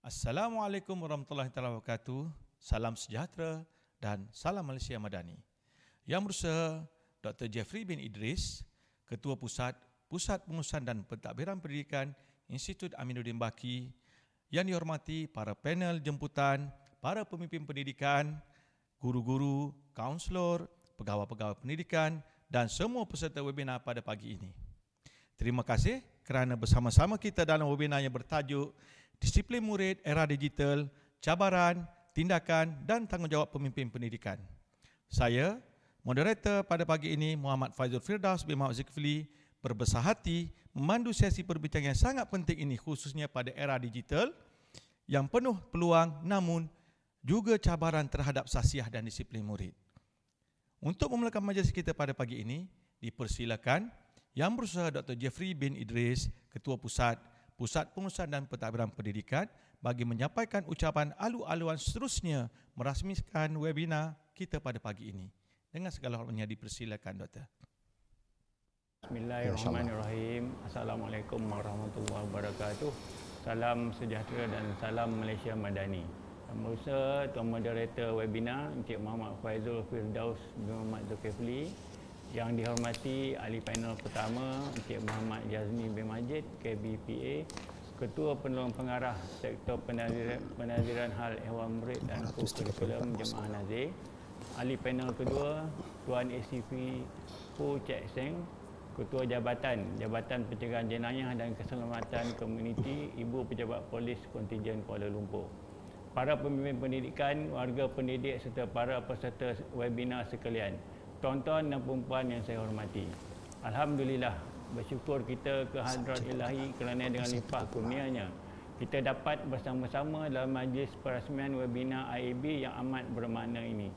Assalamualaikum warahmatullahi wabarakatuh. Salam sejahtera dan salam Malaysia Madani. Yang berusaha Dr. Jeffrey bin Idris, Ketua Pusat Pengurusan dan Pentadbiran Pendidikan Institut Aminuddin Baki. Yang dihormati para panel jemputan, para pemimpin pendidikan, guru-guru, kaunselor, pegawai-pegawai pendidikan dan semua peserta webinar pada pagi ini. Terima kasih kerana bersama-sama kita dalam webinar yang bertajuk Disiplin Murid Era Digital, Cabaran, Tindakan dan Tanggungjawab Pemimpin Pendidikan. Saya, moderator pada pagi ini Muhammad Faizul Firdaus bin Muhammad Zulkifli, berbesar hati memandu sesi perbincangan yang sangat penting ini khususnya pada era digital yang penuh peluang namun juga cabaran terhadap sasiah dan disiplin murid. Untuk memulakan majlis kita pada pagi ini, dipersilakan Yang Berusaha Dr. Jeffrey bin Idris, Ketua Pusat Pengurusan dan Pentadbiran Pendidikan bagi menyampaikan ucapan alu-aluan seterusnya merasmikan webinar kita pada pagi ini. Dengan segala hormatnya dipersilakan Doktor. Bismillahirrahmanirrahim. Assalamualaikum warahmatullahi wabarakatuh. Salam sejahtera dan salam Malaysia Madani. Yang Berusaha Tuan Moderator webinar Encik Muhammad Faizul Firdaus bin Muhammad Zulkifli. Yang dihormati ahli panel pertama Encik Muhammad Jazmi bin Majid KBPA, Ketua Penolong Pengarah Sektor Penadiran Hal Ehwal Murid dan Kurikulum Jemaah Nazir. Ahli panel kedua Tuan ACP Pu Cek Seng, Ketua Jabatan Pencegahan Jenayah dan Keselamatan Komuniti Ibu Pejabat Polis Kontijen Kuala Lumpur. Para pemimpin pendidikan, warga pendidik serta para peserta webinar sekalian, tuan-tuan dan puan-puan yang saya hormati. Alhamdulillah, bersyukur kita ke hadrat ilahi kerana dengan limpah kurnianya kita dapat bersama-sama dalam majlis perasmian webinar IAB yang amat bermakna ini.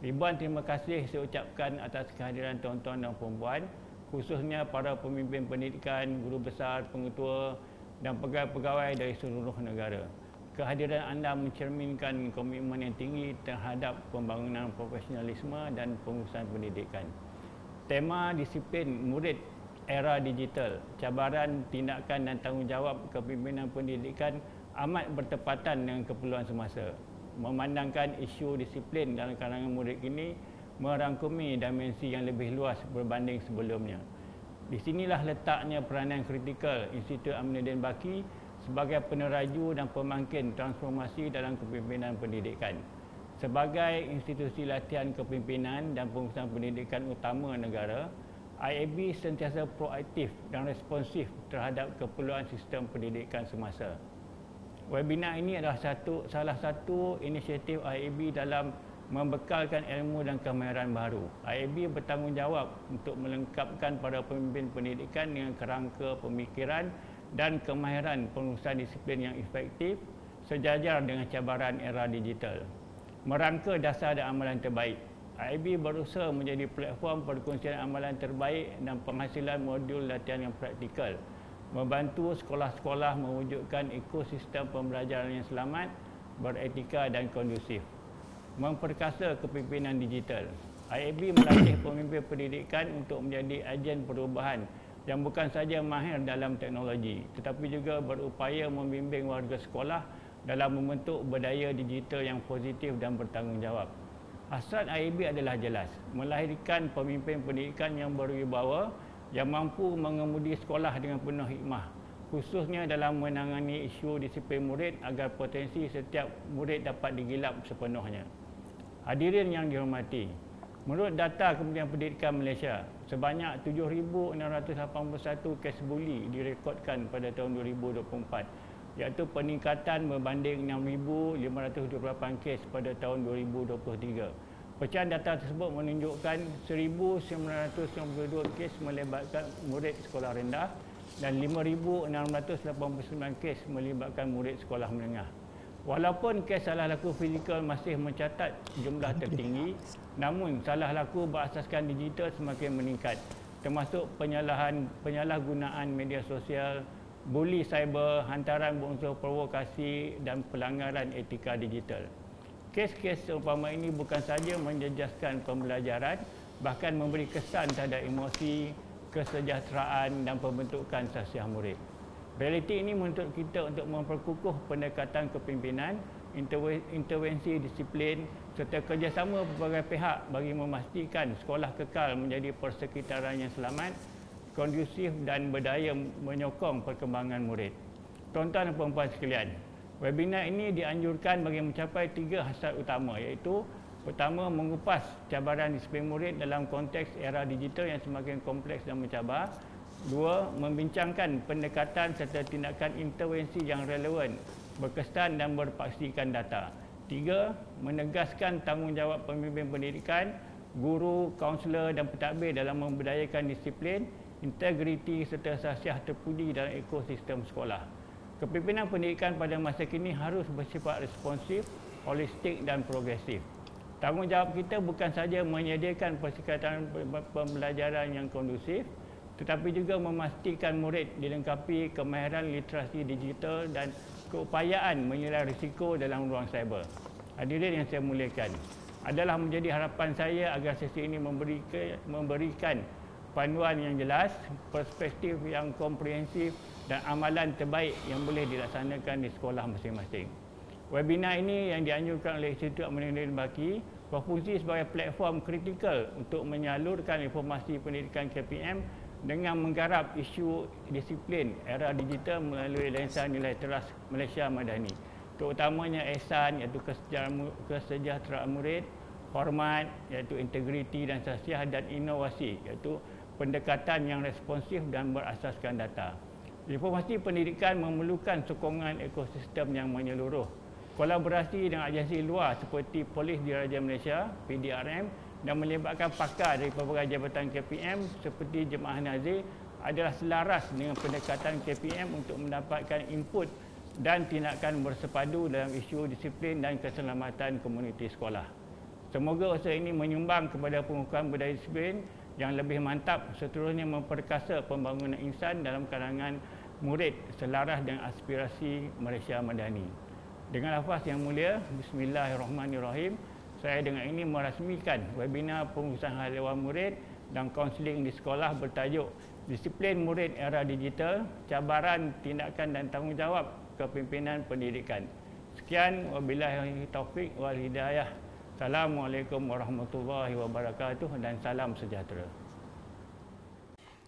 Ribuan terima kasih saya ucapkan atas kehadiran tuan-tuan dan puan-puan, khususnya para pemimpin pendidikan, guru besar, pengetua dan pegawai-pegawai dari seluruh negara. Kehadiran anda mencerminkan komitmen yang tinggi terhadap pembangunan profesionalisme dan pengurusan pendidikan. Tema disiplin murid era digital, cabaran, tindakan dan tanggungjawab kepimpinan pendidikan amat bertepatan dengan keperluan semasa. Memandangkan isu disiplin dalam kalangan murid ini merangkumi dimensi yang lebih luas berbanding sebelumnya. Di sinilah letaknya peranan kritikal Institut Aminuddin Baki sebagai peneraju dan pemangkin transformasi dalam kepimpinan pendidikan. Sebagai institusi latihan kepimpinan dan pengurusan pendidikan utama negara, IAB sentiasa proaktif dan responsif terhadap keperluan sistem pendidikan semasa. Webinar ini adalah salah satu inisiatif IAB dalam membekalkan ilmu dan kemahiran baru. IAB bertanggungjawab untuk melengkapkan para pemimpin pendidikan dengan kerangka pemikiran dan kemahiran pengurusan disiplin yang efektif sejajar dengan cabaran era digital. Merangka dasar dan amalan terbaik, IAB berusaha menjadi platform perkongsian amalan terbaik dan penghasilan modul latihan yang praktikal, membantu sekolah-sekolah mewujudkan ekosistem pembelajaran yang selamat, beretika dan kondusif. Memperkasa kepimpinan digital, IAB melatih pemimpin pendidikan untuk menjadi agen perubahan yang bukan saja mahir dalam teknologi tetapi juga berupaya membimbing warga sekolah dalam membentuk budaya digital yang positif dan bertanggungjawab. Hasrat IAB adalah jelas, melahirkan pemimpin pendidikan yang berwibawa yang mampu mengemudi sekolah dengan penuh hikmah, khususnya dalam menangani isu disiplin murid agar potensi setiap murid dapat digilap sepenuhnya. Hadirin yang dihormati, menurut data Kementerian Pendidikan Malaysia, sebanyak 7,681 kes buli direkodkan pada tahun 2024, iaitu peningkatan berbanding 6,528 kes pada tahun 2023. Pecahan data tersebut menunjukkan 1,992 kes melibatkan murid sekolah rendah dan 5,689 kes melibatkan murid sekolah menengah. Walaupun kes salah laku fizikal masih mencatat jumlah tertinggi, namun salah laku berasaskan digital semakin meningkat, termasuk penyalahgunaan media sosial, buli cyber, hantaran berunsur provokasi dan pelanggaran etika digital. Kes-kes seumpama ini bukan saja menjejaskan pembelajaran, bahkan memberi kesan terhadap emosi, kesejahteraan dan pembentukan sasiah murid. Realiti ini menuntut kita untuk memperkukuh pendekatan kepimpinan, intervensi disiplin serta kerjasama berbagai pihak bagi memastikan sekolah kekal menjadi persekitaran yang selamat, kondusif dan berdaya menyokong perkembangan murid. Tuan-tuan dan puan-puan sekalian, webinar ini dianjurkan bagi mencapai 3 hasrat utama, iaitu pertama, mengupas cabaran disiplin murid dalam konteks era digital yang semakin kompleks dan mencabar. 2. Membincangkan pendekatan serta tindakan intervensi yang relevan, berkesan dan berpaksikan data. 3. Menegaskan tanggungjawab pemimpin pendidikan, guru, kaunselor dan pentadbir dalam memberdayakan disiplin, integriti serta sasiah terpuji dalam ekosistem sekolah. Kepimpinan pendidikan pada masa kini harus bersifat responsif, holistik dan progresif. Tanggungjawab kita bukan sahaja menyediakan persekitaran pembelajaran yang kondusif, tetapi juga memastikan murid dilengkapi kemahiran literasi digital dan keupayaan menilai risiko dalam ruang cyber. Hadirin yang saya muliakan, adalah menjadi harapan saya agar sesi ini memberikan panduan yang jelas, perspektif yang komprehensif dan amalan terbaik yang boleh dilaksanakan di sekolah masing-masing. Webinar ini yang dianjurkan oleh Institut Amanuddin Baki berfungsi sebagai platform kritikal untuk menyalurkan informasi pendidikan KPM dengan menggarap isu disiplin era digital melalui lensa nilai teras Malaysia Madani, terutamanya ihsan iaitu kesejahteraan murid, hormat iaitu integriti dan sasiah, dan inovasi iaitu pendekatan yang responsif dan berasaskan data. Informasi pendidikan memerlukan sokongan ekosistem yang menyeluruh. Kolaborasi dengan agensi luar seperti Polis Diraja Malaysia, PDRM, dan melibatkan pakar dari pelbagai jabatan KPM seperti Jemaah Nazir adalah selaras dengan pendekatan KPM untuk mendapatkan input dan tindakan bersepadu dalam isu disiplin dan keselamatan komuniti sekolah. Semoga usaha ini menyumbang kepada pengukuhan budaya disiplin yang lebih mantap, seterusnya memperkasa pembangunan insan dalam kalangan murid selaras dengan aspirasi Malaysia Madani. Dengan lafaz yang mulia, Bismillahirrahmanirrahim, saya dengan ini merasmikan webinar pengurusan hal ehwal murid dan kaunseling di sekolah bertajuk Disiplin Murid Era Digital, Cabaran, Tindakan dan Tanggungjawab Kepimpinan Pendidikan. Sekian, wabillahi taufik wal hidayah. Assalamualaikum warahmatullahi wabarakatuh dan salam sejahtera.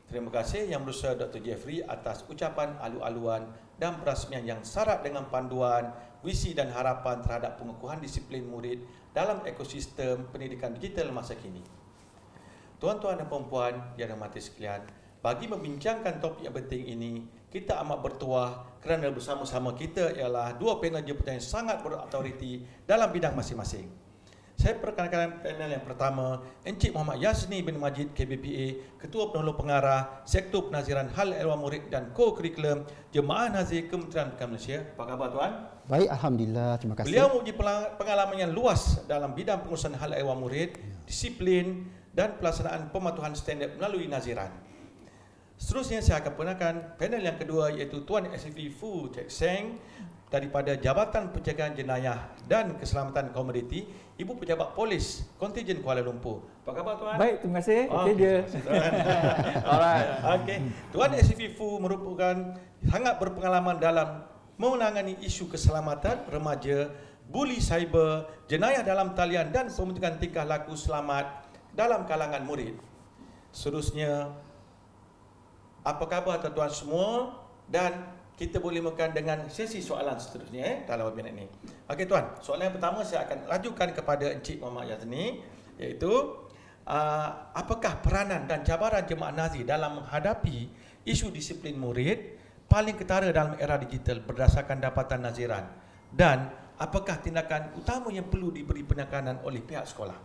Terima kasih Yang Berusaha Dr. Jeffrey atas ucapan alu-aluan dan perasmian yang syarat dengan panduan, visi dan harapan terhadap pengukuhan disiplin murid dalam ekosistem pendidikan digital masa kini. Tuan-tuan dan puan-puan yang dirahmati sekalian, bagi membincangkan topik yang penting ini, kita amat bertuah kerana bersama-sama kita ialah dua panel jemputan yang sangat berautoriti dalam bidang masing-masing. Saya perkenalkan panel yang pertama, Encik Muhammad Yazni bin Majid KBPA, Ketua Penolong Pengarah, Sektor Penaziran Hal Ehwal Murid dan Co-Kurikulum Jemaah Nazir Kementerian Pendidikan Malaysia. Apa khabar tuan? Baik, alhamdulillah, terima kasih. Beliau mempunyai pengalaman yang luas dalam bidang pengurusan hal ehwal murid, disiplin dan pelaksanaan pematuhan standard melalui naziran. Seterusnya saya akan perkenalkan panel yang kedua, iaitu Tuan SFV Fu Tek Seng daripada Jabatan Pencegahan Jenayah dan Keselamatan Komuniti, Ibu Pejabat Polis Kontijen Kuala Lumpur. Apa khabar tuan? Baik, terima kasih. Okey je. Alright. Okey. Tuan SFV Fu merupakan sangat berpengalaman dalam menangani isu keselamatan remaja, buli cyber, jenayah dalam talian dan pembentukan tingkah laku selamat dalam kalangan murid. Seterusnya, apa khabar tuan-tuan semua, dan kita boleh mulakan dengan sesi soalan seterusnya dalam webinar ini. Okey tuan, soalan yang pertama saya akan ajukan kepada Encik Muhammad Yazni, iaitu apakah peranan dan cabaran Jemaah Nazir dalam menghadapi isu disiplin murid paling ketara dalam era digital berdasarkan dapatan naziran, dan apakah tindakan utama yang perlu diberi penekanan oleh pihak sekolah?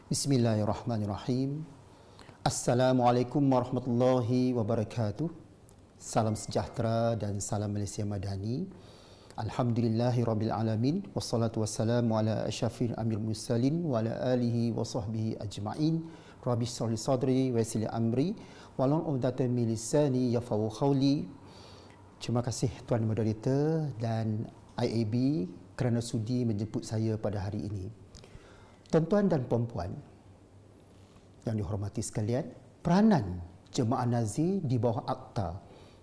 Bismillahirrahmanirrahim. Assalamualaikum warahmatullahi wabarakatuh. Salam sejahtera dan salam Malaysia Madani. Alhamdulillahirabbil alamin, wassalatu wassalamu ala asyrafil amir mursalin wa ala alihi wa sahbihi ajma'in. Rabbi shrah li sadri wa yassir li amri wahlul 'uqdatam min lisani yafqahu qawli. Terima kasih Tuan Moderator dan IAB kerana sudi menjemput saya pada hari ini. Tuan-tuan dan puan-puan yang dihormati sekalian, peranan Jemaah Nazir di bawah Akta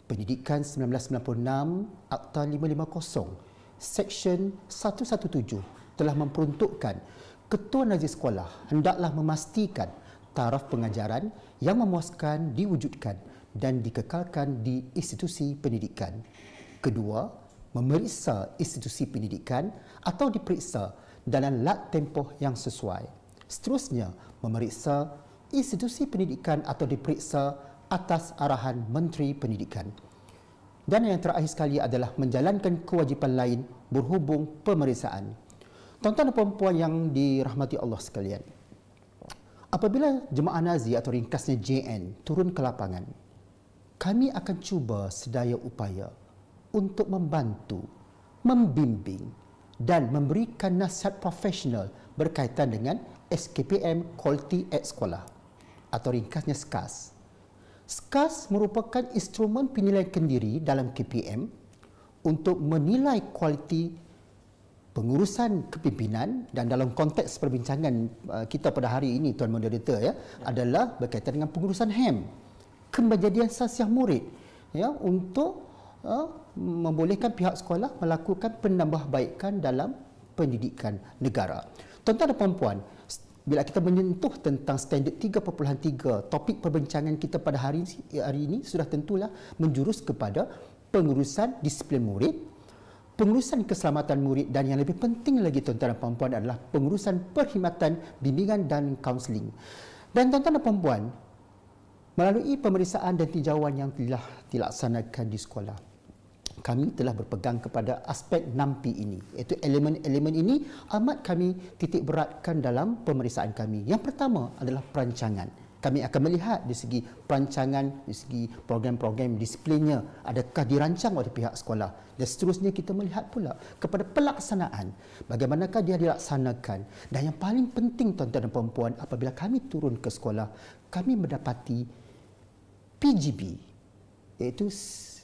Pendidikan 1996 Akta 550 Seksyen 117 telah memperuntukkan Ketua Nazir Sekolah hendaklah memastikan taraf pengajaran yang memuaskan diwujudkan dan dikekalkan di institusi pendidikan. Kedua, memeriksa institusi pendidikan atau diperiksa dalam lat tempoh yang sesuai. Seterusnya, memeriksa institusi pendidikan atau diperiksa atas arahan Menteri Pendidikan. Dan yang terakhir sekali adalah menjalankan kewajipan lain berhubung pemeriksaan. Tuan-tuan dan puan-puan yang dirahmati Allah sekalian, apabila Jemaah Nazir atau ringkasnya JN turun ke lapangan, kami akan cuba sedaya upaya untuk membantu, membimbing dan memberikan nasihat profesional berkaitan dengan SKPM Quality at Sekolah atau ringkasnya SKAS. SKAS merupakan instrumen penilaian kendiri dalam KPM untuk menilai kualiti pengurusan kepimpinan, dan dalam konteks perbincangan kita pada hari ini, Tuan Moderator, adalah berkaitan dengan pengurusan HAM, kemajadian sasiah murid, untuk membolehkan pihak sekolah melakukan penambahbaikan dalam pendidikan negara. Tuan-tuan dan puan-puan, bila kita menyentuh tentang standard 3.3, topik perbincangan kita pada hari ini sudah tentulah menjurus kepada pengurusan disiplin murid, pengurusan keselamatan murid, dan yang lebih penting lagi tuan-tuan dan puan-puan adalah pengurusan perkhidmatan bimbingan dan kaunseling. Dan tuan-tuan dan puan-puan, melalui pemeriksaan dan tinjauan yang telah dilaksanakan di sekolah, kami telah berpegang kepada aspek 6P ini, iaitu elemen-elemen ini amat kami titik beratkan dalam pemeriksaan kami. Yang pertama adalah perancangan. Kami akan melihat dari segi perancangan, dari segi program-program disiplinnya, adakah dirancang oleh pihak sekolah. Dan seterusnya kita melihat pula kepada pelaksanaan, bagaimanakah dia dilaksanakan. Dan yang paling penting tuan-tuan dan puan-puan, apabila kami turun ke sekolah, kami mendapati PGB, iaitu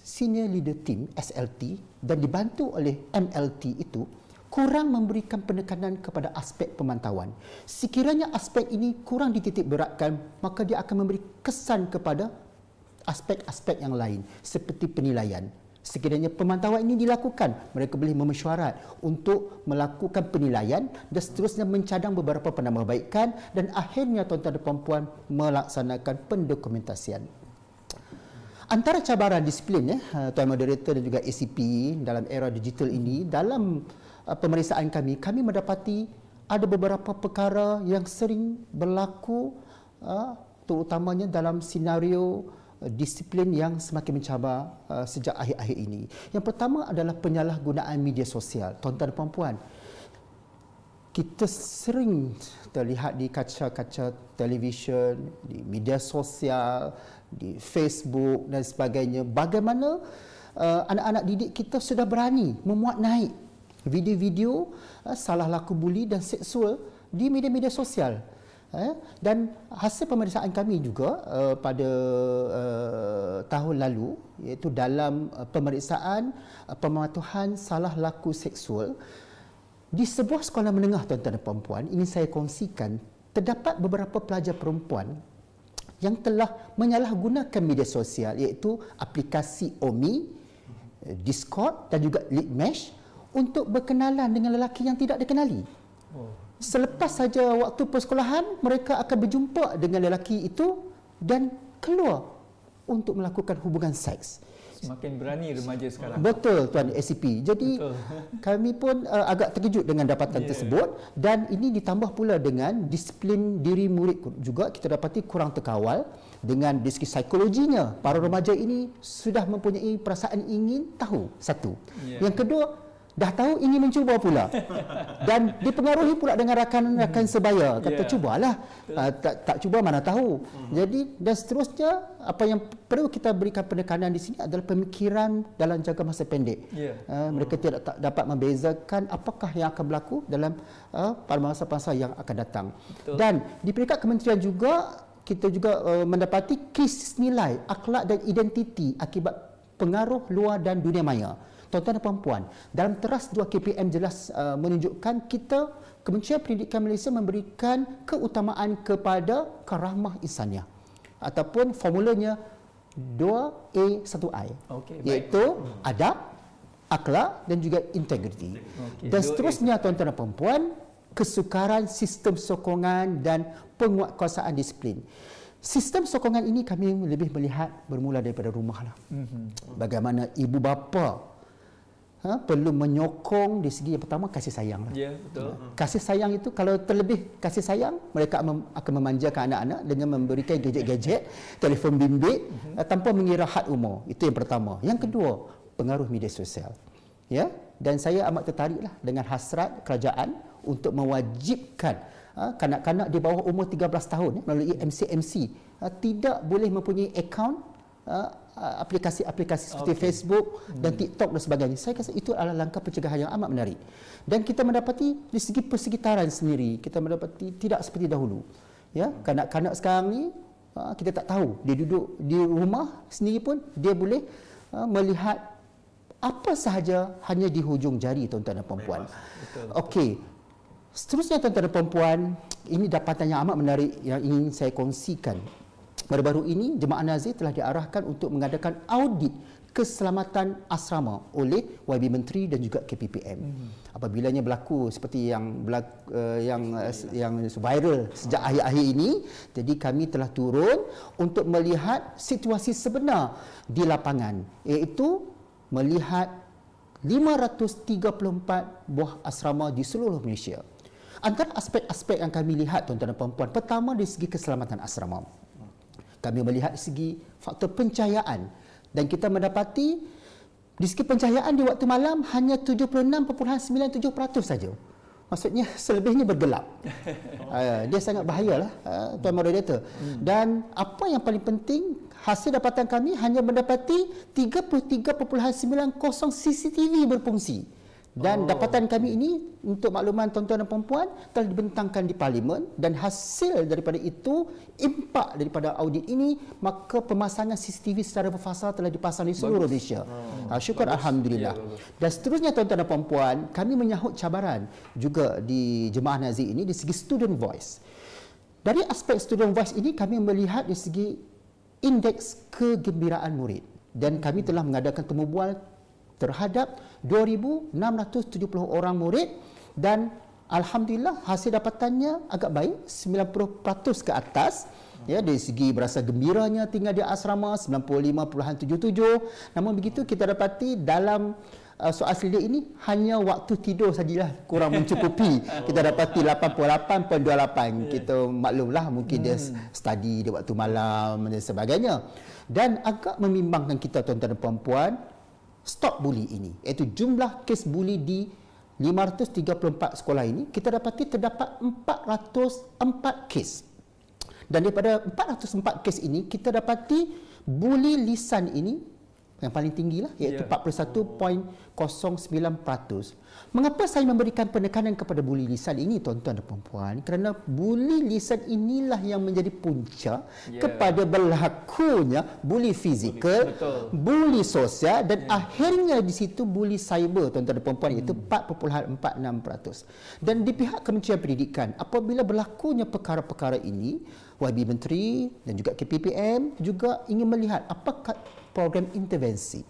Senior Leader Team SLT, dan dibantu oleh MLT itu kurang memberikan penekanan kepada aspek pemantauan. Sekiranya aspek ini kurang dititik beratkan, maka dia akan memberi kesan kepada aspek-aspek yang lain seperti penilaian. Sekiranya pemantauan ini dilakukan, mereka boleh memesyuarat untuk melakukan penilaian dan seterusnya mencadang beberapa penambahbaikan dan akhirnya tuan-tuan dan puan-puan melaksanakan pendokumentasian. Antara cabaran disiplin, Tuan Moderator dan juga ACP dalam era digital ini, dalam pemeriksaan kami mendapati ada beberapa perkara yang sering berlaku, terutamanya dalam senario disiplin yang semakin mencabar sejak akhir-akhir ini. Yang pertama adalah penyalahgunaan media sosial. Tuan-tuan dan puan-puan, kita sering terlihat di kaca-kaca televisyen, di media sosial, di Facebook dan sebagainya, bagaimana anak-anak didik kita sudah berani memuat naik video-video salah laku buli dan seksual di media-media sosial. Dan hasil pemeriksaan kami juga pada tahun lalu, iaitu dalam pemeriksaan pematuhan salah laku seksual di sebuah sekolah menengah, tuan-tuan dan puan-puan, ingin saya kongsikan, terdapat beberapa pelajar perempuan yang telah menyalahgunakan media sosial, iaitu aplikasi OMI, Discord dan juga Litmesh untuk berkenalan dengan lelaki yang tidak dikenali. Selepas saja waktu persekolahan, mereka akan berjumpa dengan lelaki itu dan keluar untuk melakukan hubungan seks. Semakin berani remaja sekarang. Betul Tuan ACP. Jadi kami pun agak terkejut dengan dapatan tersebut, dan ini ditambah pula dengan disiplin diri murid juga kita dapati kurang terkawal. Dengan dari segi psikologinya, para remaja ini sudah mempunyai perasaan ingin tahu, satu. Yang kedua, dah tahu ingin mencuba pula. Dan dipengaruhi pula dengan rakan-rakan sebaya. Kata cubalah, tak cuba mana tahu. Jadi dan seterusnya, apa yang perlu kita berikan penekanan di sini adalah pemikiran dalam jangka masa pendek. Mereka tidak dapat membezakan apakah yang akan berlaku dalam pada masa-masa yang akan datang. Dan di peringkat kementerian juga, kita juga mendapati krisis nilai, akhlak dan identiti akibat pengaruh luar dan dunia maya. Tuan-tuan dan puan-puan, dalam teras 2 KPM jelas menunjukkan kita, Kementerian Pendidikan Malaysia memberikan keutamaan kepada karamah insaniah, ataupun formulanya 2A 1I. Okey, iaitu adab, akhlak dan juga integriti. Dan seterusnya tuan-tuan dan puan-puan, kesukaran, sistem sokongan dan penguatkuasaan disiplin. Sistem sokongan ini kami lebih melihat bermula daripada rumah lah. Bagaimana ibu bapa perlu menyokong di segi yang pertama kasih sayang lah. Ya, betul. Kasih sayang itu kalau terlebih kasih sayang, mereka akan memanjakan anak-anak dengan memberikan gadget-gadget, telefon bimbit tanpa mengira had umur. Itu yang pertama. Yang kedua, pengaruh media sosial. Ya, dan saya amat tertariklah dengan hasrat kerajaan untuk mewajibkan kanak-kanak di bawah umur 13 tahun melalui MCMC tidak boleh mempunyai akaun aplikasi-aplikasi seperti Facebook dan TikTok dan sebagainya. Saya rasa itu adalah langkah pencegahan yang amat menarik. Dan kita mendapati di segi persekitaran sendiri, kita mendapati tidak seperti dahulu. Ya, kanak-kanak sekarang ni kita tak tahu, dia duduk di rumah sendiri pun dia boleh melihat apa sahaja hanya di hujung jari, tuan-tuan dan puan-puan. Okey. Seterusnya, tuan-tuan dan puan-puan, ini dapatan yang amat menarik yang ingin saya kongsikan. Baru-baru ini Jemaah Nazir telah diarahkan untuk mengadakan audit keselamatan asrama oleh YB Menteri dan juga KPPM. Apabila berlaku seperti yang viral sejak akhir-akhir ini, jadi kami telah turun untuk melihat situasi sebenar di lapangan, iaitu melihat 534 buah asrama di seluruh Malaysia. Antara aspek-aspek yang kami lihat, tuan-tuan dan puan-puan, pertama dari segi keselamatan asrama. Kami melihat dari segi faktor pencahayaan dan kita mendapati di segi pencahayaan di waktu malam hanya 76.97% saja. Maksudnya selebihnya bergelap. Dia sangat bahayalah, tuan moderator. Dan apa yang paling penting, hasil dapatan kami hanya mendapati 33.90 CCTV berfungsi. Dan dapatan kami ini, untuk makluman tuan-tuan dan puan-puan, telah dibentangkan di Parlimen, dan hasil daripada itu, impak daripada audit ini, maka pemasangan CCTV secara berfasa telah dipasang di seluruh Malaysia. Syukur Alhamdulillah. Dan seterusnya, tuan-tuan dan puan-puan, kami menyahut cabaran juga di Jemaah Nazir ini di segi student voice. Dari aspek student voice ini, kami melihat di segi indeks kegembiraan murid, dan kami telah mengadakan temu bual terhadap 2,670 orang murid, dan alhamdulillah hasil dapatannya agak baik, 90% ke atas. Ya, dari segi berasa gembiranya tinggal di asrama 95.77. Namun begitu kita dapati dalam soal selidik ini hanya waktu tidur sajalah kurang mencukupi. Kita dapati 88.28. Kita maklumlah mungkin dia study di waktu malam dan sebagainya. Dan agak membimbangkan kita, tuan-tuan dan puan-puan, stop bully ini, iaitu jumlah kes bully di 534 sekolah ini, kita dapati terdapat 404 kes. Dan daripada 404 kes ini, kita dapati bully lisan ini yang paling tinggi lah, iaitu 41.09%. Mengapa saya memberikan penekanan kepada bully lisan ini, tuan-tuan dan puan-puan? Kerana bully lisan inilah yang menjadi punca kepada berlakunya bully fizikal, bully sosial, dan akhirnya di situ bully cyber, tuan-tuan dan puan-puan, iaitu 4.46%. Dan di pihak Kementerian Pendidikan, apabila berlakunya perkara-perkara ini, YB Menteri dan juga KPPM juga ingin melihat apakah program intervensi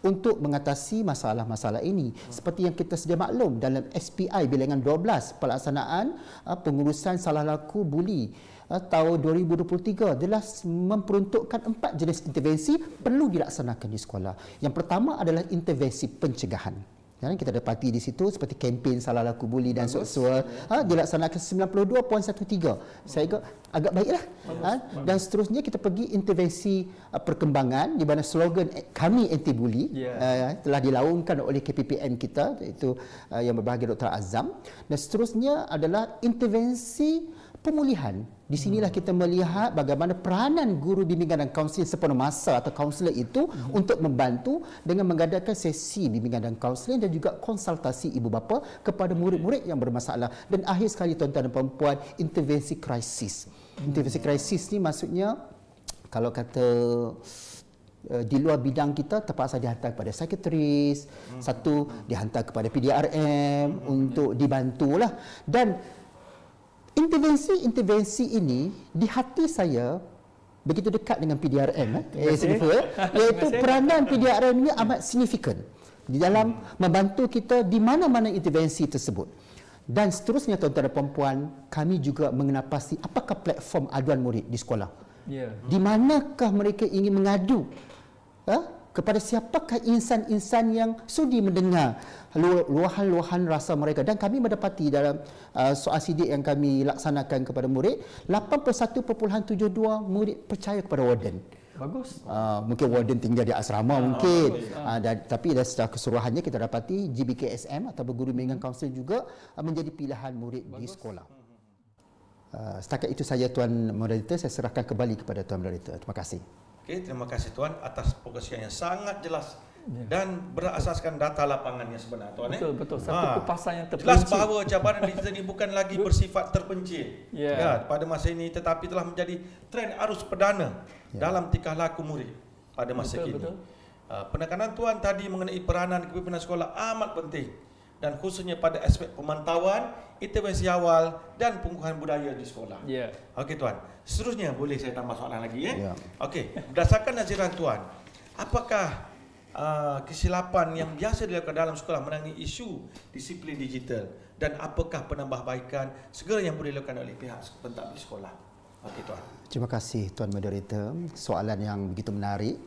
untuk mengatasi masalah-masalah ini. Seperti yang kita sedia maklum dalam SPI bilangan 12 pelaksanaan pengurusan salah laku buli tahun 2023 adalah memperuntukkan 4 jenis intervensi perlu dilaksanakan di sekolah. Yang pertama adalah intervensi pencegahan. Kita dapati di situ seperti kempen salah laku buli dan seksual dilaksanakan 92.13. Saya agak baiklah. Dan seterusnya kita pergi intervensi perkembangan di mana slogan kami anti bully telah dilaungkan oleh KPPM kita, iaitu yang berbahagia Dr. Azam. Dan seterusnya adalah intervensi pemulihan. Di sinilah kita melihat bagaimana peranan guru bimbingan dan kaunseling sepenuh masa atau kaunselor itu untuk membantu dengan mengadakan sesi bimbingan dan kaunseling dan juga konsultasi ibu bapa kepada murid-murid yang bermasalah. Dan akhir sekali, tuan-tuan dan puan-puan, intervensi krisis. Intervensi krisis ni maksudnya kalau kata di luar bidang kita terpaksa dihantar kepada psikiatris, satu dihantar kepada PDRM untuk dibantulah. Dan intervensi-intervensi ini di hati saya begitu dekat dengan PDRM iaitu peranan PDRM ini amat signifikan di dalam membantu kita di mana-mana intervensi tersebut. Dan seterusnya tuan-tuan dan puan-puan, kami juga mengenal pasti apakah platform aduan murid di sekolah. Di manakah mereka ingin mengadu kepada siapakah insan-insan yang sudi mendengar luahan-luahan rasa mereka. Dan kami mendapati dalam soal sidik yang kami laksanakan kepada murid, 81.72 murid percaya kepada warden. Bagus. Mungkin warden tinggal di asrama mungkin. Tapi secara keseluruhannya kita dapati GBKSM atau guru bimbingan kaunseling juga menjadi pilihan murid di sekolah. Setakat itu saja Tuan Moderator, saya serahkan kembali kepada Tuan Moderator. Terima kasih. Okey, terima kasih Tuan atas pengusian yang sangat jelas dan berasaskan data lapangan yang sebenar Tuan. Betul. Satu kupasan yang terperinci. Jelas bahawa cabaran digital ini bukan lagi bersifat terpencil pada masa ini, tetapi telah menjadi trend arus perdana dalam tingkah laku murid pada masa kini. Penekanan Tuan tadi mengenai peranan kepimpinan sekolah amat penting dan khususnya pada aspek pemantauan, intervensi awal dan pengukuhan budaya di sekolah. Okey Tuan, seterusnya boleh saya tambah soalan lagi Okey, berdasarkan naziran Tuan, apakah kesilapan yang biasa dilakukan dalam sekolah mengenai isu disiplin digital dan apakah penambahbaikan segala yang boleh dilakukan oleh pihak pentadbir sekolah? Okey Tuan. Terima kasih Tuan Moderator, soalan yang begitu menarik.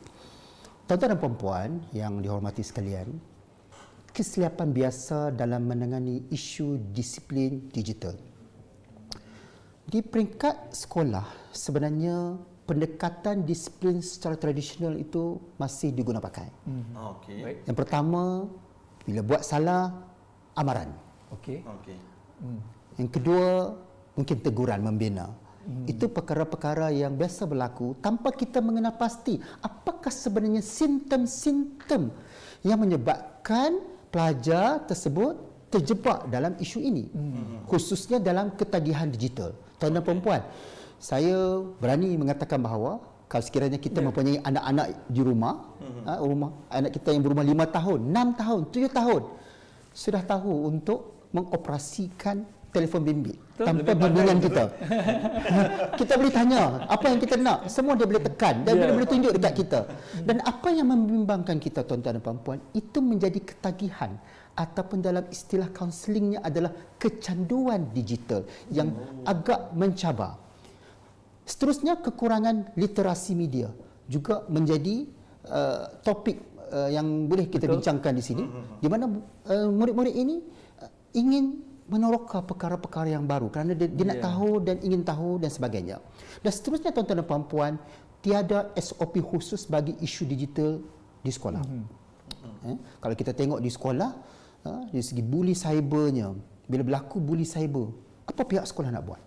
Tuan-tuan dan puan-puan yang dihormati sekalian, kesilapan biasa dalam menangani isu disiplin digital. Di peringkat sekolah, sebenarnya pendekatan disiplin secara tradisional itu masih diguna pakai. Yang pertama, bila buat salah, amaran. Yang kedua, mungkin teguran membina. Itu perkara-perkara yang biasa berlaku tanpa kita mengenal pasti apakah sebenarnya simptom-simptom yang menyebabkan pelajar tersebut terjebak dalam isu ini, khususnya dalam ketagihan digital. Tuan dan puan-puan, saya berani mengatakan bahawa kalau sekiranya kita mempunyai anak-anak di rumah, anak kita yang berumur 5 tahun, 6 tahun, 7 tahun, sudah tahu untuk mengoperasikan telefon bimbit tanpa bimbingan kita. Kita boleh tanya apa yang kita nak, semua dia boleh tekan dan dia boleh tunjuk dekat kita. Dan apa yang membimbangkan kita tuan-tuan dan puan-puan, itu menjadi ketagihan ataupun dalam istilah kaunselingnya adalah kecanduan digital yang agak mencabar. Seterusnya, kekurangan literasi media juga menjadi topik yang boleh kita bincangkan di sini, di mana murid-murid ini ingin meneroka perkara-perkara yang baru kerana dia nak tahu dan ingin tahu dan sebagainya. Dan seterusnya tuan-tuan dan puan-puan, tiada SOP khusus bagi isu digital di sekolah. Kalau kita tengok di sekolah, dari segi bully cybernya, bila berlaku bully cyber, apa pihak sekolah nak buat?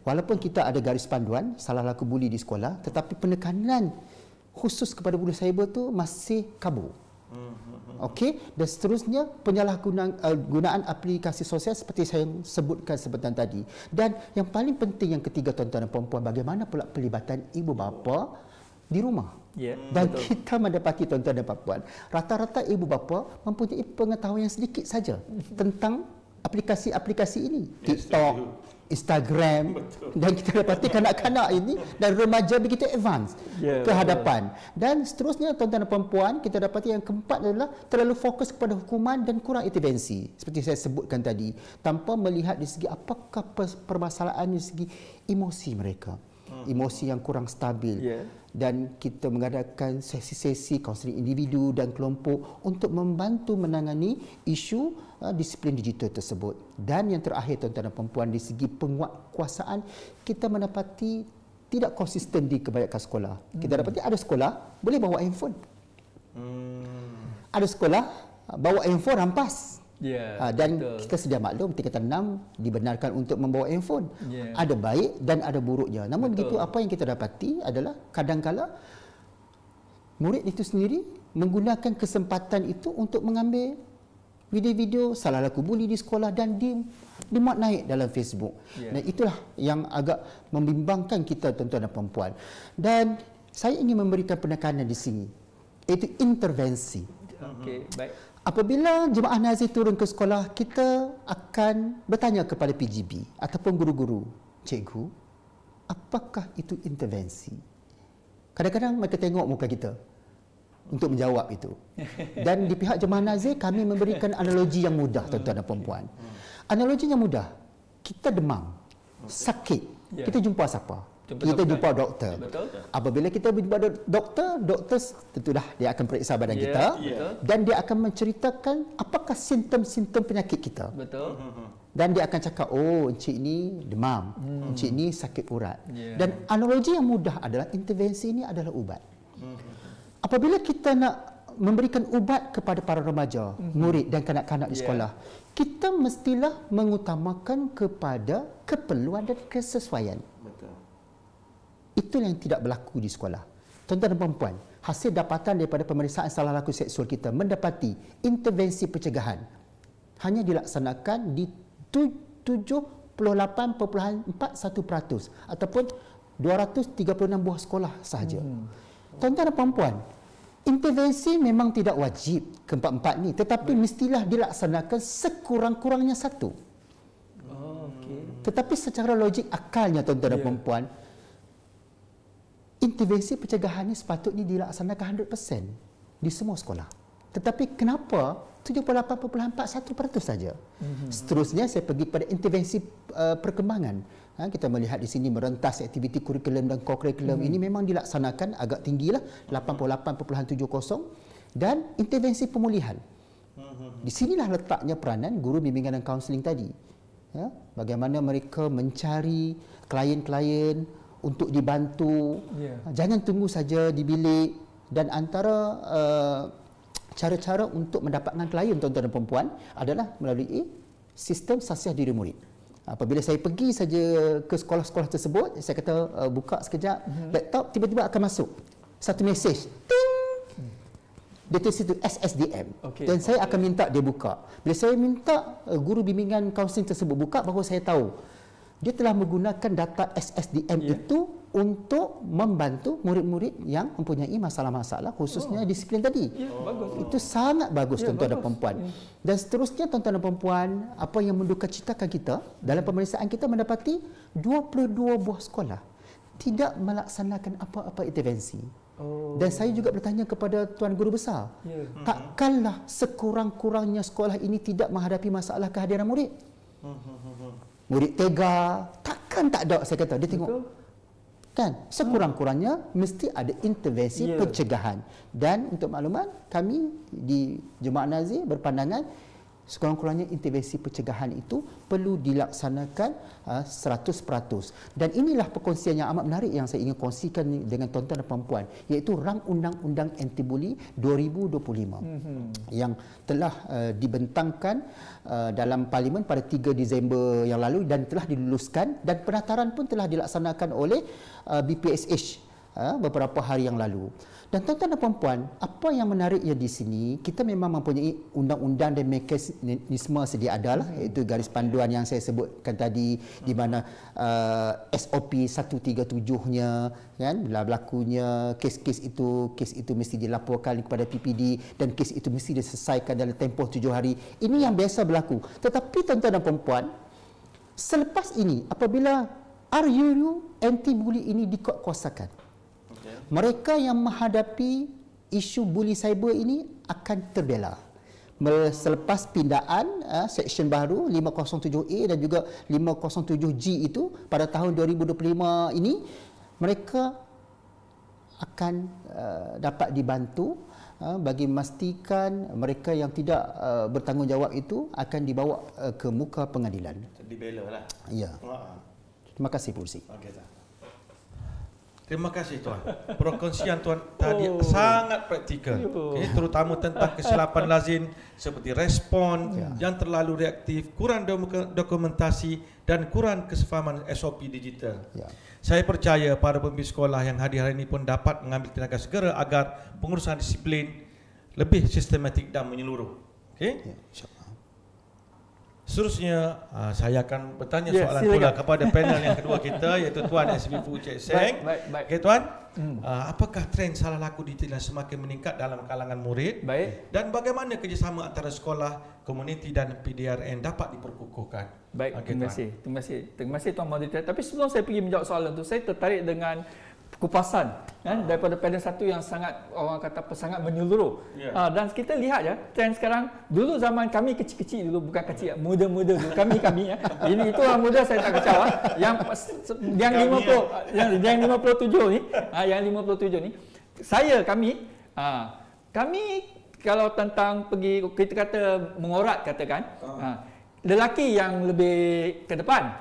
Walaupun kita ada garis panduan salah laku bully di sekolah, tetapi penekanan khusus kepada bully cyber tu masih kabur. Okey, dan seterusnya penyalahgunaan aplikasi sosial seperti saya sebutkan sebentar tadi. Dan yang paling penting yang ketiga tuan-tuan dan puan-puan, bagaimana pula pelibatan ibu bapa di rumah. Dan kita mendapati tuan-tuan dan puan-puan, rata-rata ibu bapa mempunyai pengetahuan yang sedikit saja tentang aplikasi-aplikasi ini. TikTok, Instagram, dan kita dapati kanak-kanak ini dan remaja begitu advance ke hadapan. Dan seterusnya tuan-tuan dan puan-puan, kita dapati yang keempat adalah terlalu fokus kepada hukuman dan kurang intervensi seperti saya sebutkan tadi, tanpa melihat di segi apakah permasalahan di segi emosi mereka, emosi yang kurang stabil. Dan kita mengadakan sesi-sesi kaunseling individu dan kelompok untuk membantu menangani isu disiplin digital tersebut. Dan yang terakhir tuan-tuan dan puan-puan, di segi penguatkuasaan, kita mendapati tidak konsisten di kebanyakan sekolah. Kita dapati ada sekolah boleh bawa handphone, ada sekolah bawa handphone rampas. Dan kita sedia maklum tingkatan 6 dibenarkan untuk membawa handphone. Ada baik dan ada buruknya. Namun begitu, apa yang kita dapati adalah kadang-kala murid itu sendiri menggunakan kesempatan itu untuk mengambil video-video salah laku bully di sekolah dan dimuat naik dalam Facebook. Dan itulah yang agak membimbangkan kita tuan-tuan dan puan-puan. Dan saya ingin memberikan penekanan di sini, iaitu intervensi. Baik. Apabila jemaah nazir turun ke sekolah, kita akan bertanya kepada PGB ataupun guru-guru, cikgu, apakah itu intervensi? Kadang-kadang mereka tengok muka kita untuk menjawab itu. Dan di pihak Jemaah Nazir kami memberikan analogi yang mudah, tuan-tuan dan puan-puan. Analogi yang mudah. Kita demam, sakit, kita jumpa siapa? Kita jumpa doktor. Betul. Apabila kita jumpa doktor, doktor tentulah dia akan periksa badan kita dan dia akan menceritakan apakah simptom-simptom penyakit kita. Betul. Dan dia akan cakap, oh encik ni demam, encik ni sakit urat. Dan analogi yang mudah adalah intervensi ini adalah ubat. Apabila kita nak memberikan ubat kepada para remaja, murid dan kanak-kanak di sekolah, kita mestilah mengutamakan kepada keperluan dan kesesuaian. Betul. Itu yang tidak berlaku di sekolah. Tuan-tuan dan puan-puan, hasil dapatan daripada pemeriksaan salah laku seksual kita mendapati intervensi pencegahan hanya dilaksanakan di 78.41% ataupun 236 buah sekolah sahaja. Tuan-tuan dan puan-puan, intervensi memang tidak wajib keempat-empat ni, tetapi mestilah dilaksanakan sekurang-kurangnya satu. Tetapi secara logik akalnya, tuan-tuan dan puan-puan, intervensi pencegahan ini sepatutnya dilaksanakan 100% di semua sekolah. Tetapi kenapa 78.41% saja? Seterusnya saya pergi kepada intervensi perkembangan. Kita melihat di sini merentas aktiviti kurikulum dan co-kurikulum ini memang dilaksanakan agak tinggilah 88.70 dan intervensi pemulihan. Di sinilah letaknya peranan guru bimbingan dan kaunseling tadi. Bagaimana mereka mencari klien-klien untuk dibantu. Jangan tunggu saja di bilik. Dan antara cara-cara untuk mendapatkan klien, tuan-tuan dan puan-puan, adalah melalui sistem sasiah diri murid. Apabila saya pergi saja ke sekolah-sekolah tersebut, saya kata buka sekejap laptop, tiba-tiba akan masuk satu mesej, ting, dia tulis itu SSDM. Dan saya akan minta dia buka. Bila saya minta guru bimbingan kaunseling tersebut buka, baru saya tahu dia telah menggunakan data SSDM itu untuk membantu murid-murid yang mempunyai masalah-masalah khususnya disiplin tadi. Itu sangat bagus, tuan-tuan dan puan-puan. Dan seterusnya, tuan-tuan dan puan-puan, apa yang mendukacitakan kita dalam pemeriksaan kita mendapati 22 buah sekolah tidak melaksanakan apa-apa intervensi. Dan saya juga bertanya kepada tuan guru besar, takkanlah sekurang-kurangnya sekolah ini tidak menghadapi masalah kehadiran murid? Murid tega, takkan tak ada, saya kata. Dia tengok. Kan? Sekurang-kurangnya mesti ada intervensi pencegahan. Dan untuk maklumat, kami di Jemaah Nazir berpandangan sekurang-kurangnya intervensi pencegahan itu perlu dilaksanakan 100%. Dan inilah perkongsian yang amat menarik yang saya ingin kongsikan dengan tuan-tuan dan puan-puan, iaitu Rang Undang-Undang Anti-Bully 2025 yang telah dibentangkan dalam Parlimen pada 3 Disember yang lalu dan telah diluluskan, dan pendaftaran pun telah dilaksanakan oleh BPSH beberapa hari yang lalu. Dan tuan-tuan dan puan-puan, apa yang menariknya di sini, kita memang mempunyai undang-undang dan mekanisme sedia ada lah, iaitu garis panduan yang saya sebutkan tadi, di mana SOP 137-nya, kan, bila berlakunya kes itu mesti dilaporkan kepada PPD dan kes itu mesti diselesaikan dalam tempoh 7 hari. Ini yang biasa berlaku. Tetapi tuan-tuan dan puan-puan, selepas ini apabila RUU anti-bully ini dikuatkuasakan, mereka yang menghadapi isu buli cyber ini akan terbela. Selepas pindaan seksyen baru 507A dan juga 507G itu pada tahun 2025 ini, mereka akan dapat dibantu bagi memastikan mereka yang tidak bertanggungjawab itu akan dibawa ke muka pengadilan. Dibela lah. Ya. Terima kasih, Polisi. Terima kasih tuan. Perkongsian tuan tadi sangat praktikal. Terutama tentang kesilapan lazim seperti respon yang terlalu reaktif, kurang dokumentasi dan kurang kesefahaman SOP digital. Saya percaya para pemimpin sekolah yang hadir hari ini pun dapat mengambil tindakan segera agar pengurusan disiplin lebih sistematik dan menyeluruh. Seterusnya, saya akan bertanya soalan pula kepada panel yang kedua kita, iaitu Tuan SB Fu Cik Seng. Okey Tuan, apakah trend salah laku digital semakin meningkat dalam kalangan murid? Dan bagaimana kerjasama antara sekolah, komuniti dan PDRN dapat diperkukuhkan? Terima kasih. Terima kasih Tuan Moderator. Tapi sebelum saya pergi menjawab soalan itu, saya tertarik dengan kupasan kan, daripada panel satu yang sangat orang kata apa, sangat menyeluruh. Dan kita lihat ya, trend sekarang, dulu zaman kami kecil-kecil dulu, bukan kecil, muda-muda dulu, kami ya. Ini itu orang muda saya tak kacau yang 50 yang 57 ni, yang 57 ni, kami kalau tentang pergi, kita kata mengorat katakan, lelaki yang lebih ke depan.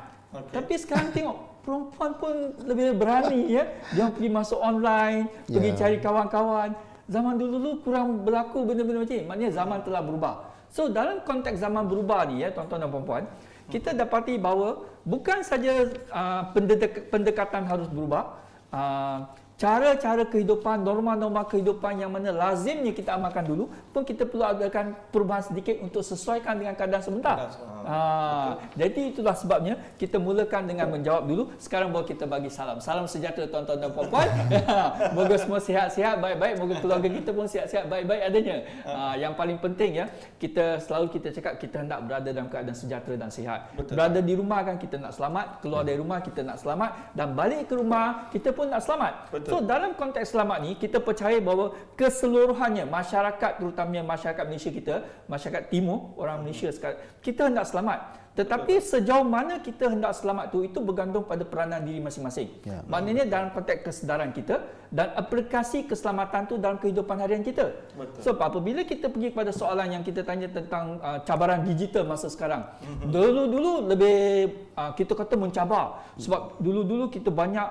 Tapi sekarang tengok perempuan pun lebih berani ya. Dia pergi masuk online, pergi cari kawan-kawan. Zaman dulu kurang berlaku benda-benda macam ni. Maknanya zaman telah berubah. So dalam konteks zaman berubah ni ya, tuan-tuan dan puan-puan, kita dapati bahawa bukan saja pendekatan harus berubah, cara-cara kehidupan, norma-norma kehidupan yang mana lazimnya kita amalkan dulu pun kita perlu adakan perubahan sedikit untuk sesuaikan dengan keadaan sebentar. Jadi itulah sebabnya kita mulakan dengan menjawab dulu. Sekarang baru kita bagi salam. Salam sejahtera tuan-tuan dan puan-puan. Moga semua sihat-sihat, baik-baik. Moga keluarga kita pun sihat-sihat, baik-baik adanya. Yang paling penting ya, kita cakap kita hendak berada dalam keadaan sejahtera dan sihat. Betul. Berada di rumah kan kita nak selamat, keluar dari rumah kita nak selamat, dan balik ke rumah kita pun nak selamat. Betul. So dalam konteks selamat ni, kita percaya bahawa keseluruhannya masyarakat, terutamanya masyarakat Malaysia kita, masyarakat timur, orang Malaysia sekarang, kita hendak selamat. Tetapi sejauh mana kita hendak selamat itu bergantung pada peranan diri masing-masing. Maknanya dalam konteks kesedaran kita dan aplikasi keselamatan itu dalam kehidupan harian kita. Betul. So apabila kita pergi kepada soalan yang kita tanya tentang cabaran digital masa sekarang, dulu-dulu lebih kita kata mencabar. Sebab dulu-dulu kita banyak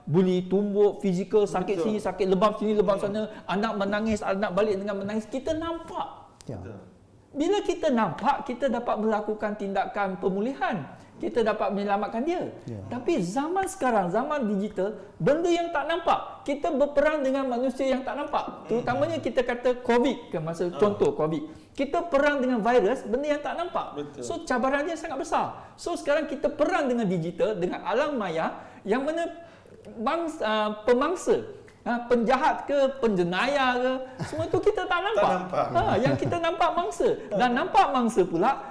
bully, tumbuk, fizikal, sakit sini, sakit lebam sini, lebam sana, anak menangis, anak balik dengan menangis, kita nampak. Bila kita nampak, kita dapat melakukan tindakan pemulihan. Kita dapat menyelamatkan dia. Tapi zaman sekarang, zaman digital, benda yang tak nampak. Kita berperang dengan manusia yang tak nampak. Terutamanya kita kata COVID, ke masa contoh COVID. Kita perang dengan virus, benda yang tak nampak. Betul. So cabaran dia sangat besar. So sekarang kita perang dengan digital, dengan alam maya, yang mana pemangsa, penjahat ke, penjenayah ke, semua tu kita tak nampak. Yang kita nampak mangsa. Dan nampak mangsa pula,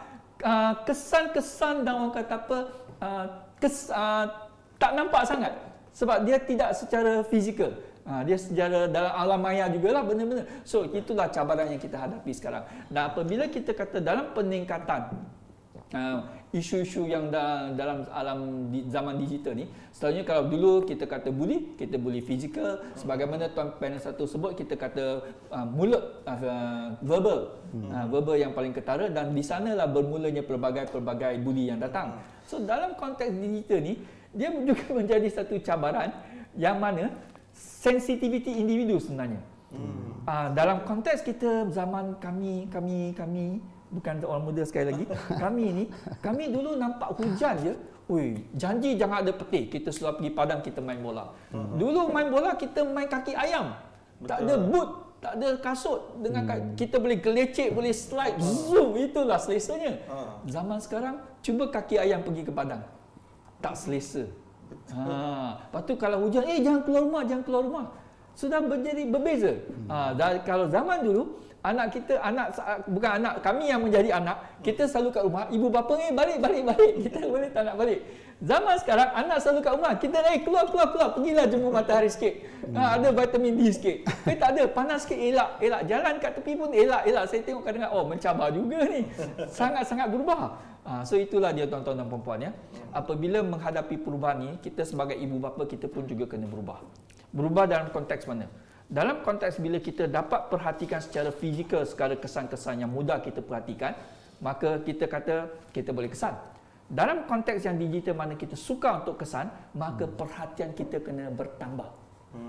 kesan-kesan dan orang kata apa, tak nampak sangat. Sebab dia tidak secara fizikal. Dia secara dalam alam maya jugalah benda-benda. So itulah cabaran yang kita hadapi sekarang. Dan apabila kita kata dalam peningkatan isu-isu yang dalam alam zaman digital ni, selalunya kalau dulu kita kata bully, kita bully fizikal, sebagaimana tuan panel satu sebut, kita kata mulut, verbal, verbal yang paling ketara, dan di sanalah bermulanya pelbagai bully yang datang. So dalam konteks digital ni, dia juga menjadi satu cabaran yang mana sensitiviti individu sebenarnya. Dalam konteks kita zaman kami bukan orang muda sekali lagi. Kami dulu nampak hujan je. Janji jangan ada petir. Kita selalu pergi padang, kita main bola. Dulu main bola, kita main kaki ayam. Betul. Tak ada boot, tak ada kasut. Dengan kita boleh gelecek, boleh slide, zoom. Itulah selesanya. Zaman sekarang, cuba kaki ayam pergi ke padang. Tak selesa. Lepas tu kalau hujan, jangan keluar rumah. Sudah menjadi berbeza. Dan kalau zaman dulu, bukan anak, kami yang menjadi anak, kita selalu kat rumah, ibu bapa balik. Kita boleh tak nak balik. Zaman sekarang, anak selalu kat rumah, kita keluar, pergilah jemur matahari sikit. Ada vitamin D sikit. Tak ada, panas sikit, elak. Jalan kat tepi pun elak. Saya tengok kadang-kadang, mencabar juga ni. Sangat-sangat berubah. So itulah dia tuan-tuan dan puan-puan ya. Apabila menghadapi perubahan ni, kita sebagai ibu bapa, kita pun juga kena berubah. Berubah dalam konteks mana? Dalam konteks bila kita dapat perhatikan secara fizikal segala kesan-kesan yang mudah kita perhatikan, maka kita kata kita boleh kesan. Dalam konteks yang digital mana kita suka untuk kesan, maka perhatian kita kena bertambah.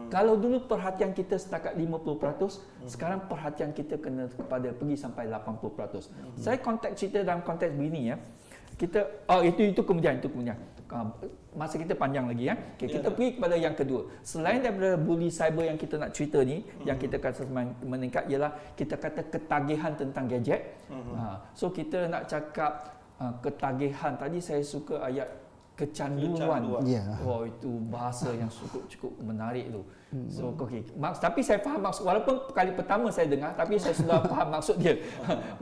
Kalau dulu perhatian kita setakat 50%, sekarang perhatian kita kena pergi sampai 80%. Saya konteks cerita dalam konteks begini ya. Itu kemudian. Masa kita panjang lagi ya. Kita pergi kepada yang kedua. Selain daripada bully cyber yang kita nak cerita ni, yang kita kata meningkat ialah kita kata ketagihan tentang gadget. So kita nak cakap ketagihan. Tadi saya suka ayat kecanduan. Itu bahasa yang cukup menarik tu. So tapi saya faham maksud, walaupun kali pertama saya dengar, tapi saya sudah faham maksud dia.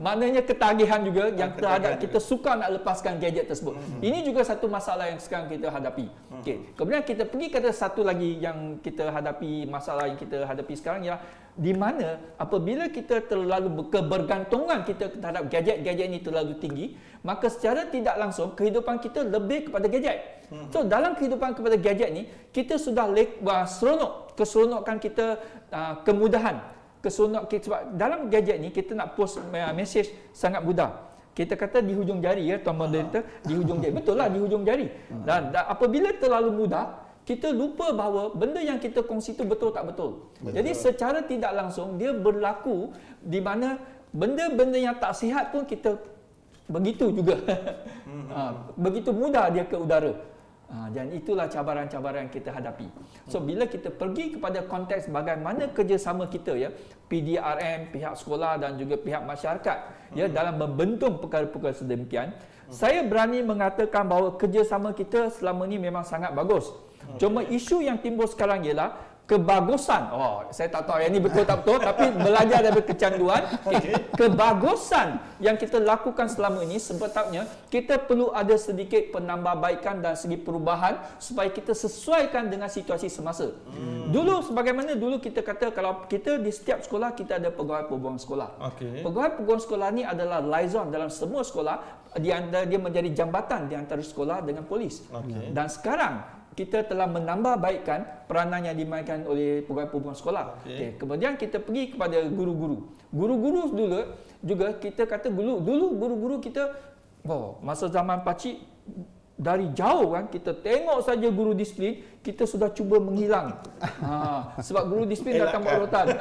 Maknanya ketagihan juga yang terhadap kita suka nak lepaskan gadget tersebut. Ini juga satu masalah yang sekarang kita hadapi. Okey. Kemudian kita pergi kepada satu lagi yang kita hadapi, masalah yang kita hadapi sekarang ialah di mana apabila kita terlalu kebergantungan kita terhadap gadget-gadget ini terlalu tinggi, maka secara tidak langsung kehidupan kita lebih kepada gadget. So dalam kehidupan kepada gadget ni, kita sudah keseronokan kita, kemudahan, sebab dalam gadget ni kita nak post message sangat mudah. Kita kata di hujung jari ya, tuan moderator, di hujung jari. Betul lah, di hujung jari. Dan apabila terlalu mudah, kita lupa bahawa benda yang kita kongsi itu betul tak betul. Jadi secara tidak langsung dia berlaku di mana benda-benda yang tak sihat pun kita begitu juga. Begitu mudah dia ke udara. Dan itulah cabaran-cabaran yang kita hadapi. So bila kita pergi kepada konteks bagaimana kerjasama kita ya, PDRM, pihak sekolah dan juga pihak masyarakat ya dalam membentong perkara-perkara sedemikian, saya berani mengatakan bahawa kerjasama kita selama ini memang sangat bagus. Cuma isu yang timbul sekarang ialah kebagusan. Saya tak tahu yang ini betul tak betul, tapi belajar dari kecanduan. Kebagusan yang kita lakukan selama ini sebetulnya kita perlu ada sedikit penambahbaikan dan segi perubahan supaya kita sesuaikan dengan situasi semasa. Dulu sebagaimana dulu kita kata kalau kita di setiap sekolah kita ada pegawai perhubungan sekolah. Pegawai perhubungan sekolah ni adalah liaison dalam semua sekolah, dia menjadi jambatan di antara sekolah dengan polis. Dan sekarang kita telah menambah baikkan peranan yang dimainkan oleh pegawai perhubungan sekolah. Kemudian kita pergi kepada guru-guru. Guru-guru dulu juga kita kata dulu guru-guru kita masa zaman pakcik dari jauh kan kita tengok saja guru disiplin kita sudah cuba menghilang. Sebab guru disiplin datang bawa rotan.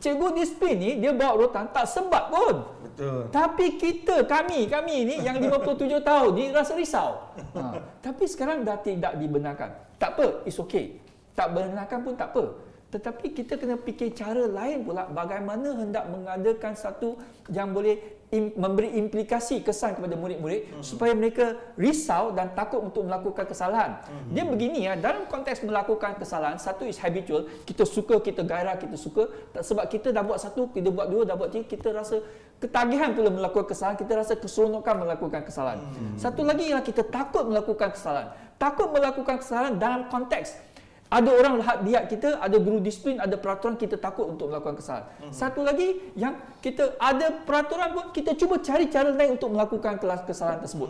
Cikgu disiplin ni dia bawa rotan tak sembat pun. Betul. Tapi kami ni yang 57 tahun ni rasa risau. Tapi sekarang dah tidak dibenarkan. Tak apa, it's okay. Tak benarkan pun tak apa. Tetapi kita kena fikir cara lain pula bagaimana hendak mengadakan satu yang boleh memberi implikasi kesan kepada murid-murid supaya mereka risau dan takut untuk melakukan kesalahan. Dia begini ya, dalam konteks melakukan kesalahan, satu is habitual, kita suka, kita gairah, kita suka, sebab kita dah buat satu, kita buat dua, dah buat tiga, kita rasa ketagihan pula melakukan kesalahan, kita rasa keseronokan melakukan kesalahan. Satu lagi ialah kita takut melakukan kesalahan. Takut melakukan kesalahan dalam konteks ada orang lihat kita, ada guru disiplin, ada peraturan, kita takut untuk melakukan kesalahan. Satu lagi yang kita ada peraturan pun kita cuba cari cara lain untuk melakukan kesalahan tersebut.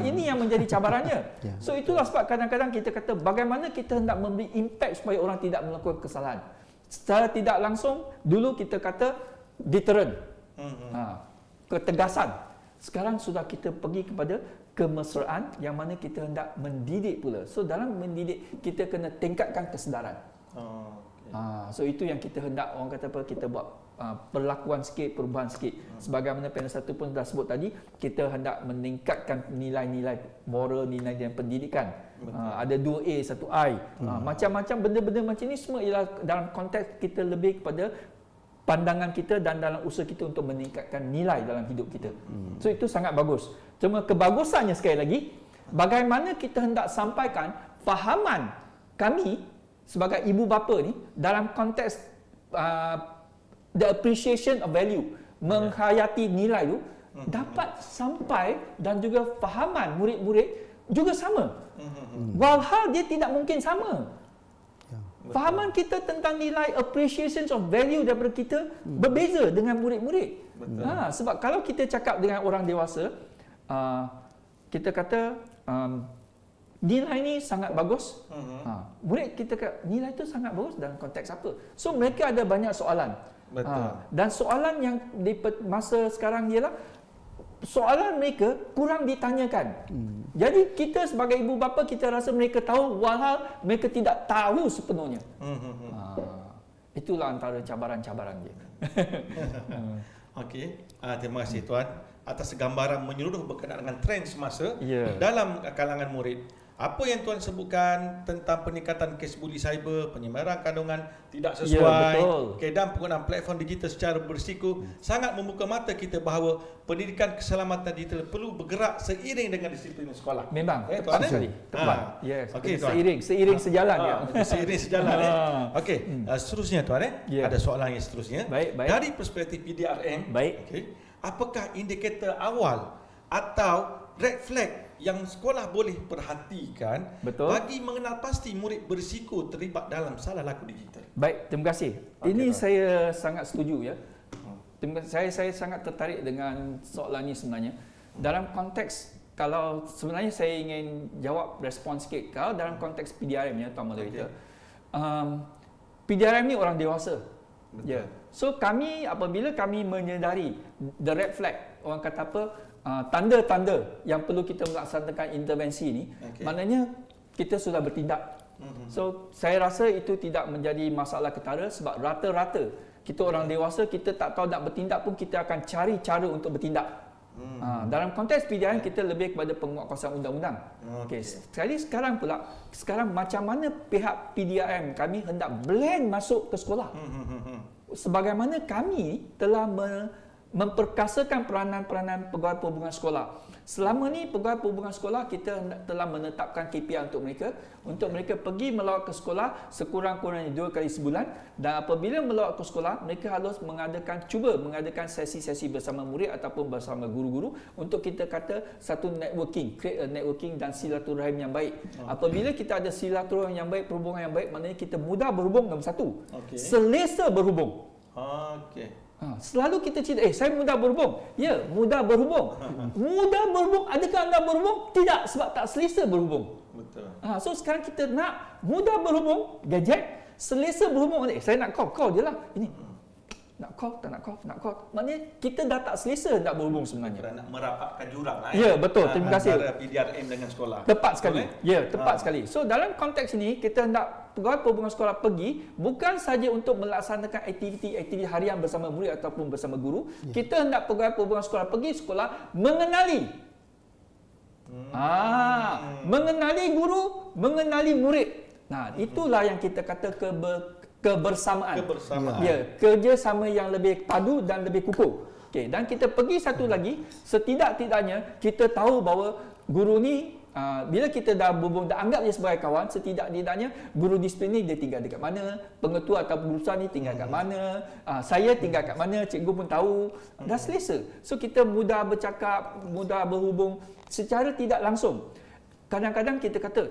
Ini yang menjadi cabarannya. So itulah sebab kadang-kadang kita kata bagaimana kita hendak memberi impact supaya orang tidak melakukan kesalahan. Secara tidak langsung dulu kita kata deterrent, ketegasan. Sekarang sudah kita pergi kepada kemesraan yang mana kita hendak mendidik pula. So dalam mendidik kita kena tingkatkan kesedaran. So itu yang kita hendak orang kata apa, kita buat perlakuan sikit, perubahan sikit. Sebagaimana panel 1 pun dah sebut tadi, kita hendak meningkatkan nilai-nilai moral, nilai-nilai pendidikan. Ada 2A, 1I. Macam-macam benda-benda macam ni semua ialah dalam konteks kita lebih kepada pandangan kita dan dalam usaha kita untuk meningkatkan nilai dalam hidup kita. So itu sangat bagus. Cuma kebagusannya sekali lagi, bagaimana kita hendak sampaikan fahaman kami sebagai ibu bapa ni dalam konteks the appreciation of value, menghayati nilai tu dapat sampai dan juga fahaman murid-murid juga sama. Walhal dia tidak mungkin sama. Fahaman kita tentang nilai appreciation of value daripada kita berbeza dengan murid-murid. Sebab kalau kita cakap dengan orang dewasa, kita kata nilai ni sangat bagus. Murid kita kata nilai tu sangat bagus dalam konteks apa? So mereka ada banyak soalan. Dan soalan yang di masa sekarang ialah soalan mereka kurang ditanyakan. Jadi kita sebagai ibu bapa kita rasa mereka tahu walhal mereka tidak tahu sepenuhnya. Itulah antara cabaran-cabaran dia. Okey, terima kasih Tuan atas gambaran menyeluruh berkenaan dengan trend semasa dalam kalangan murid. Apa yang Tuan sebutkan tentang peningkatan kes buli cyber, penyebaran kandungan tidak sesuai, dan penggunaan platform digital secara berisiko sangat membuka mata kita bahawa pendidikan keselamatan digital perlu bergerak seiring dengan disiplin sekolah. Memang, Tuan sekali. Tepat. Okey, seiring sejalan ya. Seiring sejalan Okey, seterusnya Tuan ada soalan yang seterusnya. Baik. Dari perspektif PDRM, okey, apakah indikator awal atau red flag yang sekolah boleh perhatikan Betul. bagi mengenal pasti murid berisiko terlibat dalam salah laku digital? Baik, terima kasih. Ini saya sangat setuju ya. Saya sangat tertarik dengan soalan ini sebenarnya. Dalam konteks, kalau sebenarnya saya ingin jawab respon sikit. Kalau dalam konteks PDRM ya, Tuan Moderator. PDRM ni orang dewasa. Ya. So kami apabila kami menyedari the red flag, orang kata apa, tanda-tanda yang perlu kita melaksanakan intervensi ini, maknanya kita sudah bertindak. So saya rasa itu tidak menjadi masalah ketara sebab rata-rata kita orang dewasa, kita tak tahu nak bertindak pun kita akan cari cara untuk bertindak. Dalam konteks PDRM kita lebih kepada penguatkuasaan undang-undang. Sekarang macam mana pihak PDRM kami hendak blend masuk ke sekolah. Sebagaimana kami telah memperkasakan peranan-peranan pegawai perhubungan sekolah. Selama ni pegawai perhubungan sekolah kita telah menetapkan KPI untuk mereka pergi melawat ke sekolah sekurang-kurangnya 2 kali sebulan, dan apabila melawat ke sekolah mereka harus cuba mengadakan sesi-sesi bersama murid ataupun bersama guru-guru untuk kita kata satu networking, create a networking dan silaturahim yang baik. Apabila kita ada silaturahim yang baik, perhubungan yang baik, maknanya kita mudah berhubung, nombor satu. Selesa berhubung. Selalu kita cerita, saya mudah berhubung. Ya, mudah berhubung. Mudah berhubung, adakah anda berhubung? Tidak, sebab tak selesa berhubung. Betul. So sekarang kita nak mudah berhubung, gadget, selesa berhubung. Saya nak call je lah. Ini. Nak call, tak nak call, nak call. Maknanya kita dah tak selesa nak berhubung sebenarnya. Kerana merapatkan jurang lah. Ya, betul. Terima kasih. Antara PDRM dengan sekolah. Tepat sekali. Ya, tepat sekali. So dalam konteks ini kita hendak pegawai perhubungan sekolah pergi bukan saja untuk melaksanakan aktiviti harian bersama murid ataupun bersama guru. Kita hendak pegawai perhubungan sekolah pergi sekolah mengenali. Mengenali guru, mengenali murid. Nah, itulah yang kita kata kebersamaan. Ya, kerjasama yang lebih padu dan lebih kukuh. Okey, dan kita pergi satu lagi, setidak-tidaknya kita tahu bahawa guru ni bila kita dah berhubung, dah anggap dia sebagai kawan, setidak-tidaknya guru disiplin ni dia tinggal dekat mana, pengetua atau pengurusan ni tinggal kat mana, saya tinggal kat mana, cikgu pun tahu, dah selesa. So kita mudah bercakap, mudah berhubung secara tidak langsung. Kadang-kadang kita kata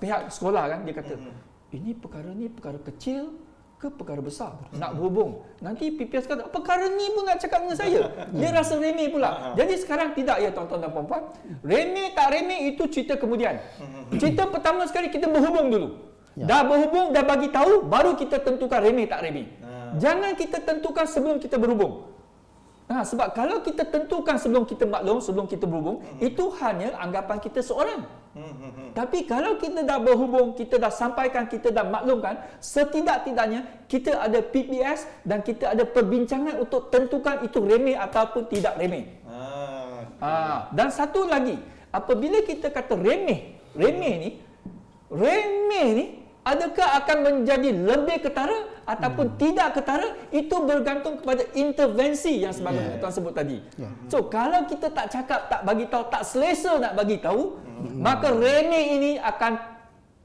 pihak sekolah kan, dia kata ini perkara kecil ke perkara besar nak berhubung. Nanti PPS kata perkara ni pun nak cakap dengan saya. Dia rasa remeh pula. Jadi sekarang tidak ya tuan-tuan dan puan-puan. Remeh tak remeh itu cerita kemudian. Cerita pertama sekali kita berhubung dulu. Dah berhubung, dah bagi tahu, baru kita tentukan remeh tak remeh. Jangan kita tentukan sebelum kita berhubung. Sebab kalau kita tentukan sebelum kita maklum, sebelum kita berhubung, itu hanya anggapan kita seorang. Tapi kalau kita dah berhubung, kita dah sampaikan, kita dah maklumkan, setidak-tidaknya kita ada PPS dan kita ada perbincangan untuk tentukan itu remeh ataupun tidak remeh. Dan satu lagi, apabila kita kata remeh ni adakah akan menjadi lebih ketara ataupun tidak ketara, itu bergantung kepada intervensi yang sebagaimana tuan sebut tadi. So kalau kita tak cakap, tak bagi tahu, tak selesa nak bagi tahu, maka remeh ini akan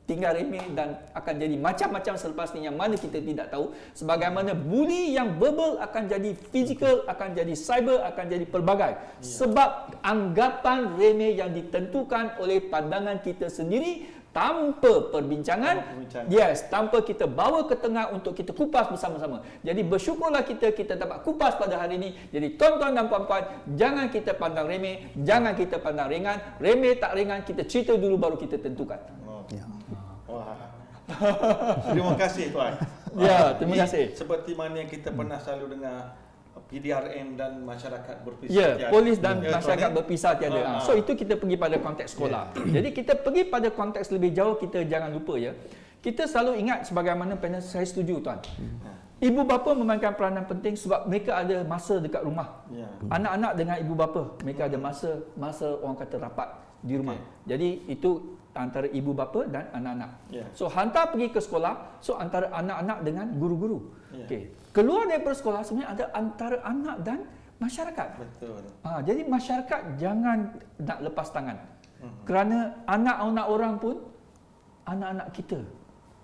tinggal remeh dan akan jadi macam-macam selepas ni yang mana kita tidak tahu. Sebagaimana bully yang verbal akan jadi fizikal, akan jadi cyber, akan jadi pelbagai. Sebab anggapan remeh yang ditentukan oleh pandangan kita sendiri tanpa perbincangan, tanpa kita bawa ke tengah untuk kita kupas bersama-sama. Jadi bersyukurlah kita dapat kupas pada hari ini. Jadi tuan-tuan dan puan-puan, jangan kita pandang remeh, jangan kita pandang ringan. Remeh tak ringan, kita cerita dulu baru kita tentukan. Terima kasih tuan. Terima kasih. Seperti mana yang kita pernah selalu dengar, PDRM dan masyarakat berpisah tiada. Polis dan masyarakat berpisah tiada. So itu kita pergi pada konteks sekolah. Jadi kita pergi pada konteks lebih jauh, kita jangan lupa ya. Kita selalu ingat sebagaimana panel, saya setuju tuan. Ibu bapa memainkan peranan penting sebab mereka ada masa dekat rumah. Anak-anak dengan ibu bapa, mereka ada masa orang kata rapat di rumah. Jadi itu antara ibu bapa dan anak-anak. So hantar pergi ke sekolah, so antara anak-anak dengan guru-guru. Keluar daripada sekolah sebenarnya ada antara anak dan masyarakat. Betul. Jadi masyarakat jangan nak lepas tangan. Kerana anak-anak orang pun anak-anak kita.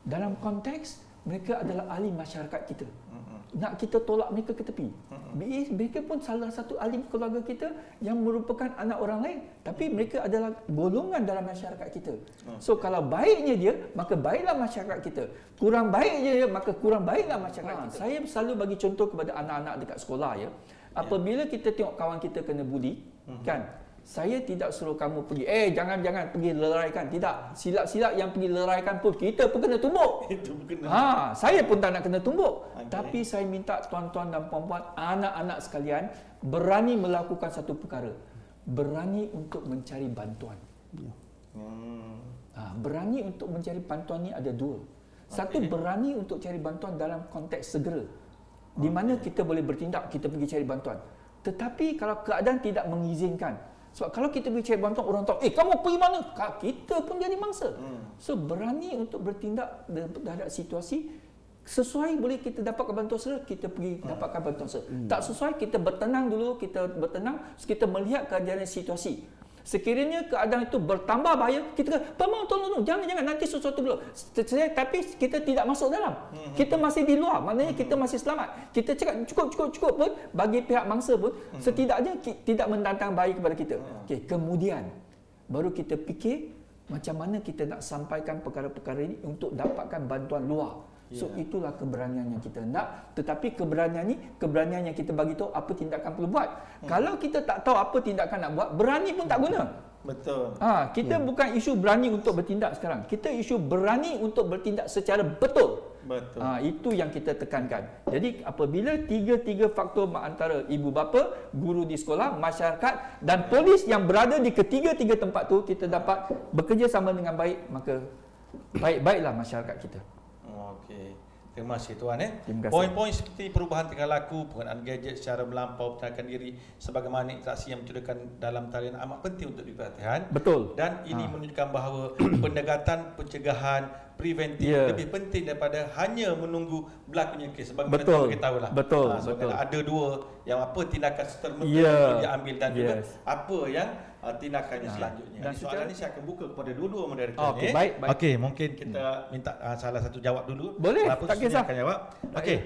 Dalam konteks mereka adalah ahli masyarakat kita. nak kita tolak mereka ke tepi. Mereka pun salah satu ahli keluarga kita yang merupakan anak orang lain, tapi mereka adalah golongan dalam masyarakat kita. So kalau baiknya dia, maka baiklah masyarakat kita. Kurang baiknya dia, maka kurang baiklah masyarakat kita. Saya selalu bagi contoh kepada anak-anak dekat sekolah ya. Apabila kita tengok kawan kita kena buli, kan? Saya tidak suruh kamu pergi, jangan pergi leraikan. Tidak, silap-silap yang pergi leraikan pun kita pun kena tumbuk. Itu kena. Saya pun tak nak kena tumbuk. Tapi saya minta tuan-tuan dan puan-puan, anak-anak sekalian berani melakukan satu perkara. Berani untuk mencari bantuan. Berani untuk mencari bantuan ni ada dua. Satu, berani untuk cari bantuan dalam konteks segera. Di mana kita boleh bertindak, kita pergi cari bantuan. Tetapi kalau keadaan tidak mengizinkan, sebab kalau kita pergi cari bantuan, orang tahu, kamu pergi mana? Kita pun jadi mangsa. So, berani untuk bertindak terhadap situasi. Sesuai boleh kita dapatkan bantuan segera, kita pergi dapatkan bantuan segera. Tak sesuai, kita bertenang dulu, kita melihat keadaan situasi. Sekiranya keadaan itu bertambah bahaya, kita kata, "Paman, tolong, jangan nanti sesuatu dulu." Tapi kita tidak masuk dalam. Kita masih di luar, maknanya kita masih selamat. Kita cakap cukup pun bagi pihak mangsa pun setidaknya tidak mendatang bahaya kepada kita. Okey, kemudian baru kita fikir macam mana kita nak sampaikan perkara-perkara ini untuk dapatkan bantuan luar. So itulah keberanian yang kita nak. Tetapi keberanian yang kita bagi tahu apa tindakan perlu buat. Kalau kita tak tahu apa tindakan nak buat, berani pun tak guna. Betul. Kita bukan isu berani untuk bertindak sekarang. Kita isu berani untuk bertindak secara betul. Betul. Itu yang kita tekankan. Jadi apabila tiga faktor antara ibu bapa, guru di sekolah, masyarakat dan polis yang berada di ketiga-tiga tempat tu kita dapat bekerjasama dengan baik, maka baik-baiklah masyarakat kita. Okey. Terima kasih Tuan. Terima kasih. Poin-poin seperti perubahan tingkah laku, penggunaan gadget secara melampau, pertahankan diri sebagaimana interaksi yang mencurigakan dalam talian amat penting untuk diperhatikan. Betul. Dan ini menunjukkan bahawa pendekatan pencegahan preventif lebih penting daripada hanya menunggu berlakunya kes. Sebagaimana kita tahu lah. Betul. Ada dua yang apa tindakan serta-merta yang diambil dan juga apa yang tindakannya selanjutnya. Dan soalan ini saya akan buka kepada dua-dua moderator. Okey, baik. Okey, mungkin kita minta salah satu jawab dulu. Boleh, tak kisah. Akan jawab. Okey,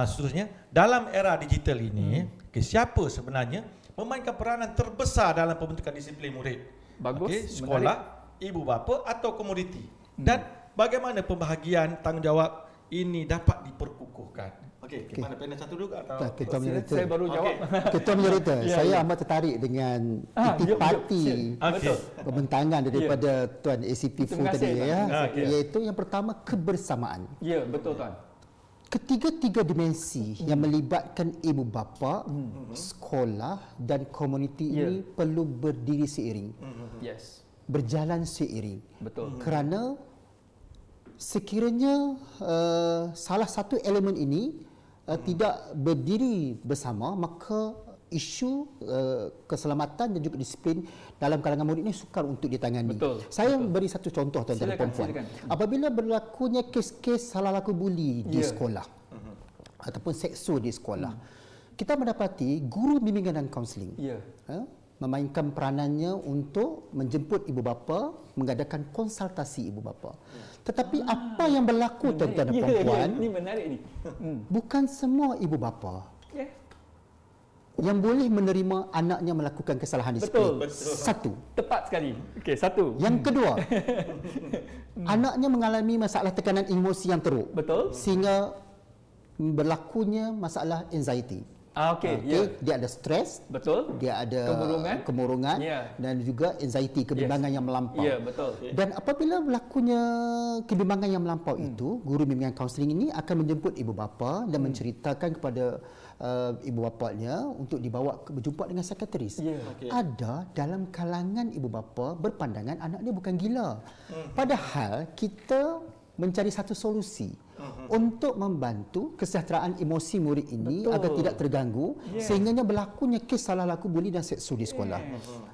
seterusnya dalam era digital ini, siapa sebenarnya memainkan peranan terbesar dalam pembentukan disiplin murid? Bagus. Sekolah, ibu bapa atau komuniti? Dan bagaimana pembahagian tanggungjawab ini dapat diperkukuhkan? Okey, mana panel satu dulu atau Ketua Moderator. Saya baru jawab. Ketua Moderator, saya amat tertarik dengan intisipati pembentangan daripada Tuan ACP Fu tadi iaitu yang pertama kebersamaan. Ya, betul Tuan. Ketiga-tiga dimensi yang melibatkan ibu bapa, sekolah dan komuniti ini perlu berdiri seiring. Berjalan seiring. Betul. Kerana sekiranya salah satu elemen ini tidak berdiri bersama, maka isu keselamatan dan juga disiplin dalam kalangan murid ini sukar untuk ditangani. Saya beri satu contoh tuan-tuan dan puan-puan. Apabila berlakunya kes-kes salah laku buli di sekolah ataupun seksu di sekolah, kita mendapati guru bimbingan dan kaunseling memainkan peranannya untuk menjemput ibu bapa, mengadakan konsultasi ibu bapa. Tetapi apa yang berlaku tuan-tuan dan puan-puan, ini menarik ni. Bukan semua ibu bapa yang boleh menerima anaknya melakukan kesalahan disiplin. Satu. Tepat sekali. Okey, satu. Yang kedua, anaknya mengalami masalah tekanan emosi yang teruk. Sehingga berlakunya masalah anxiety. Dia ada stres, dia ada kemurungan dan juga anxiety, kebimbangan yang melampau. Dan apabila berlakunya kebimbangan yang melampau itu, guru bimbingan kaunseling ini akan menjemput ibu bapa dan menceritakan kepada ibu bapanya untuk dibawa berjumpa dengan psikiatris. Ada dalam kalangan ibu bapa berpandangan anak dia bukan gila. Padahal kita mencari satu solusi untuk membantu kesejahteraan emosi murid ini agar tidak terganggu sehingganya berlakunya kes salah laku buli dan seksu di sekolah.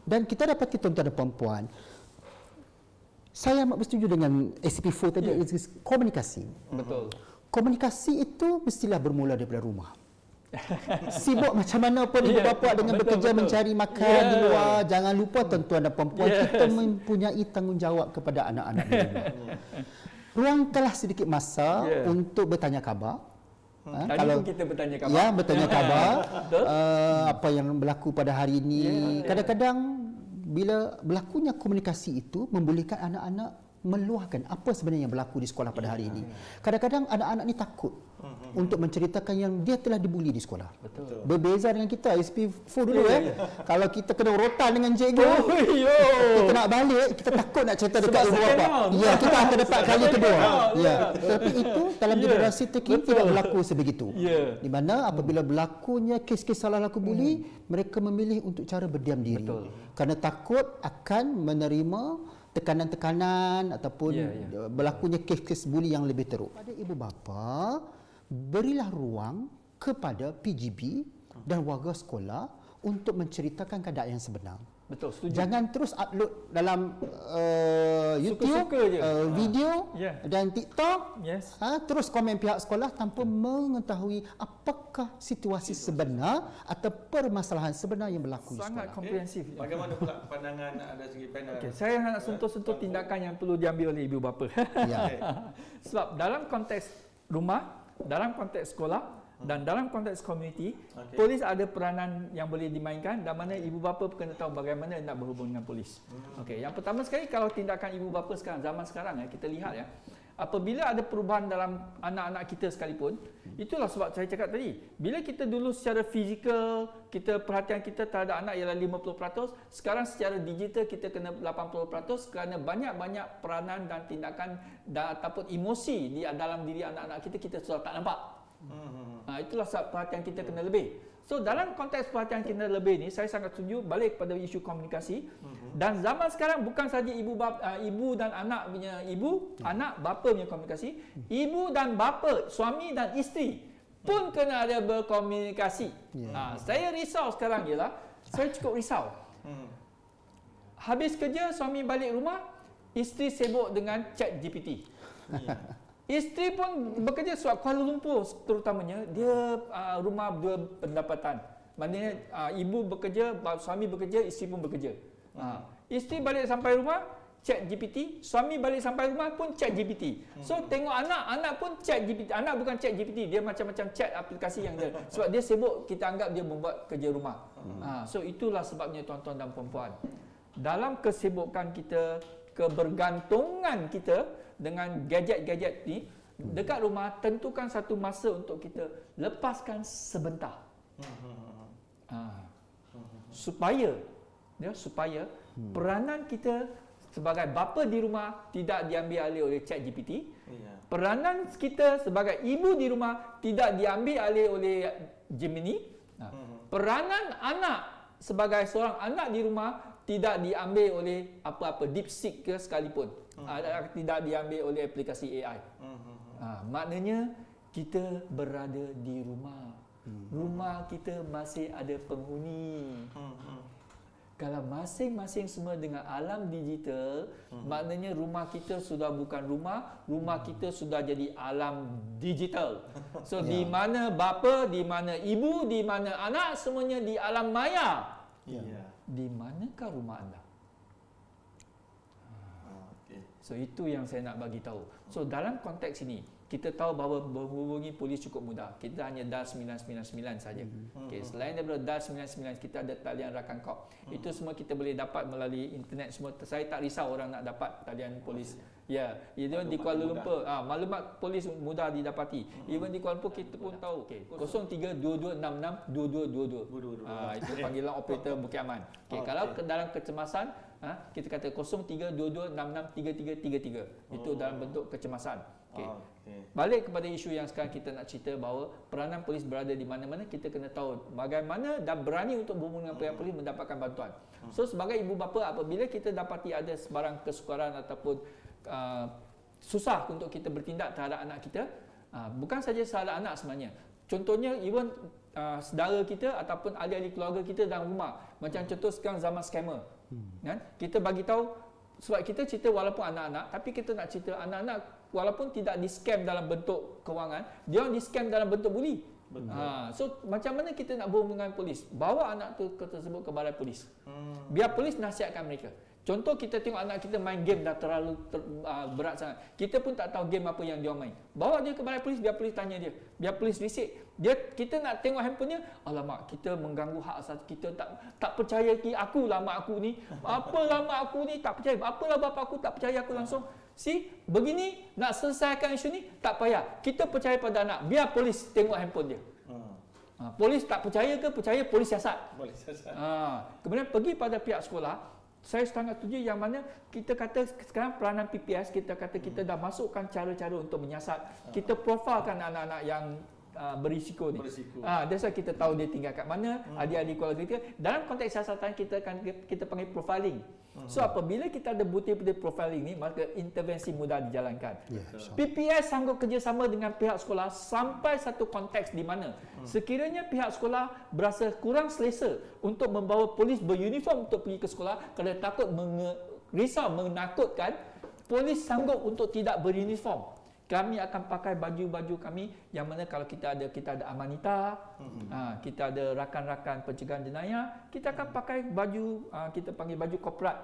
Dan kita dapati tuan-tuan dan puan-puan, saya amat bersetuju dengan ACP Fu tadi, komunikasi. Komunikasi itu mestilah bermula daripada rumah. Sibuk macam mana pun ibu bapa dengan bekerja mencari makan di luar, jangan lupa tuan-tuan dan puan-puan, kita mempunyai tanggungjawab kepada anak-anak di rumah. Ruangkanlah sedikit masa untuk bertanya khabar, Tadi pun kita bertanya khabar. Ya, bertanya khabar. Betul. Apa yang berlaku pada hari ini. Kadang-kadang bila berlakunya komunikasi itu membolehkan anak-anak meluahkan apa sebenarnya yang berlaku di sekolah pada hari ini. Kadang-kadang anak-anak ni takut untuk menceritakan yang dia telah dibuli di sekolah. Betul. Berbeza dengan kita SP4 dulu Kalau kita kena rotan dengan cikgu, kita nak balik, kita takut nak cerita dekat ibu bapa. Ya, kita akan dapat kali kedua. Ya. Tapi itu dalam generasi terkini tidak berlaku sebegitu. Di mana apabila berlakunya kes-kes salah laku buli, mereka memilih untuk cara berdiam diri. Kerana takut akan menerima tekanan-tekanan ataupun berlakunya kes-kes buli yang lebih teruk. Pada ibu bapa, berilah ruang kepada PGB dan warga sekolah untuk menceritakan keadaan yang sebenar. Betul, setuju. Jangan terus upload dalam YouTube, Suka-suka je. video dan TikTok. Terus komen pihak sekolah tanpa mengetahui apakah situasi sebenar atau permasalahan sebenar yang berlaku di sekolah. Sangat komprehensif. Bagaimana pula pandangan ada segi panel? Saya nak sentuh-sentuh tindakan yang perlu diambil oleh ibu bapa. Sebab dalam konteks rumah, dalam konteks sekolah dan dalam konteks komuniti, polis ada peranan yang boleh dimainkan dan mana ibu bapa kena tahu bagaimana nak berhubung dengan polis. Okey, yang pertama sekali kalau tindakan ibu bapa sekarang, zaman sekarang kita lihat apabila ada perubahan dalam anak-anak kita sekalipun, itulah sebab saya cakap tadi, bila kita dulu secara fizikal, kita perhatian kita terhadap anak ialah 50%, sekarang secara digital kita kena 80% kerana banyak-banyak peranan dan tindakan ataupun emosi di dalam diri anak-anak kita sudah tak nampak. Itulah sebab perhatian kita kena lebih. So dalam konteks perhatian kita lebih ni, saya sangat setuju balik kepada isu komunikasi. Dan zaman sekarang bukan saja ibu dan anak punya anak bapa punya komunikasi, ibu dan bapa, suami dan isteri pun kena ada berkomunikasi. Saya risau sekarang ialah, saya cukup risau. Habis kerja, suami balik rumah, isteri sibuk dengan chat GPT. Isteri pun bekerja sebab Kuala Lumpur terutamanya, dia rumah dua pendapatan. Maknanya ibu bekerja, suami bekerja, isteri pun bekerja. Isteri balik sampai rumah, chat GPT. Suami balik sampai rumah pun chat GPT. So tengok anak pun chat GPT. Anak bukan chat GPT, dia macam-macam chat aplikasi yang dia. Sebab dia sibuk, kita anggap dia membuat kerja rumah. So itulah sebabnya tuan-tuan dan puan-puan. Dalam kesibukan kita, kebergantungan kita dengan gadget-gadget ni, dekat rumah tentukan satu masa untuk kita lepaskan sebentar. Supaya peranan kita sebagai bapa di rumah tidak diambil alih oleh chat GPT. Peranan kita sebagai ibu di rumah tidak diambil alih oleh Gemini. Peranan anak sebagai seorang anak di rumah tidak diambil oleh apa-apa DeepSeek ke sekalipun. Tidak diambil oleh aplikasi AI. Maknanya kita berada di rumah. Rumah kita masih ada penghuni. Kalau masing-masing semua dengan alam digital, maknanya rumah kita sudah bukan rumah kita sudah jadi alam digital. So di mana bapa, di mana ibu, di mana anak, semuanya di alam maya. Di manakah rumah anda? So itu yang saya nak bagi tahu. So dalam konteks ini, kita tahu bahawa menghubungi polis cukup mudah. Kita hanya dial 999 saja. Okay, selain daripada dial 99, kita ada talian rakan kop. Itu semua kita boleh dapat melalui internet semua. Saya tak risau orang nak dapat talian polis. Even di Kuala Lumpur, maklumat polis mudah didapati. Even di Kuala Lumpur kita pun tahu. 0322662222. Itu panggilan operator Bukit Aman. Kalau dalam kecemasan, kita kata 0322663333. Itu dalam bentuk kecemasan. Balik kepada isu yang sekarang kita nak cerita bahawa peranan polis berada di mana-mana, kita kena tahu bagaimana dan berani untuk berhubung dengan pihak polis mendapatkan bantuan. So sebagai ibu bapa, apabila kita dapati ada sebarang kesukaran ataupun susah untuk kita bertindak terhadap anak kita, bukan saja terhadap anak sebenarnya. Contohnya even saudara kita ataupun ahli-ahli keluarga kita dalam rumah. Macam contoh sekarang zaman scammer. Kan? Kita bagi tahu, sebab kita cerita walaupun anak-anak, tapi kita nak cerita anak-anak walaupun tidak di-scam dalam bentuk kewangan, dia orang di-scam dalam bentuk buli. So macam mana kita nak berhubung dengan polis? Bawa anak tu tersebut ke balai polis. Biar polis nasihatkan mereka. Contoh kita tengok anak kita main game dah terlalu berat sangat. Kita pun tak tahu game apa yang dia main. Bawa dia ke balai polis, biar polis tanya dia. Biar polis risik. Kita nak tengok handphone dia, alamak, kita mengganggu hak asasi kita, tak percaya aku lah mak aku ni. Apalah mak aku ni tak percaya. Apalah bapa aku tak percaya aku langsung. Begini nak selesaikan isu ni tak payah. Kita percaya pada anak. Biar polis tengok handphone dia. Polis tak percaya ke percaya, polis siasat. Kemudian pergi pada pihak sekolah. Saya sangat setuju yang mana kita kata sekarang peranan PPS, kita kata kita dah masukkan cara-cara untuk menyiasat. Kita profilkan anak-anak yang berisiko ni. That's why kita tahu dia tinggal kat mana, adik-adik keluarga kita. Dalam konteks siasatan kita panggil profiling. So apabila kita ada butir-butir profiling ni, maka intervensi mudah dijalankan. PPS sanggup kerjasama dengan pihak sekolah sampai satu konteks di mana sekiranya pihak sekolah berasa kurang selesa untuk membawa polis beruniform untuk pergi ke sekolah kerana takut risau menakutkan, polis sanggup untuk tidak beruniform. Kami akan pakai baju-baju kami yang mana kalau kita ada amanita, kita ada rakan-rakan pencegahan jenayah, kita akan pakai baju, kita panggil baju korporat.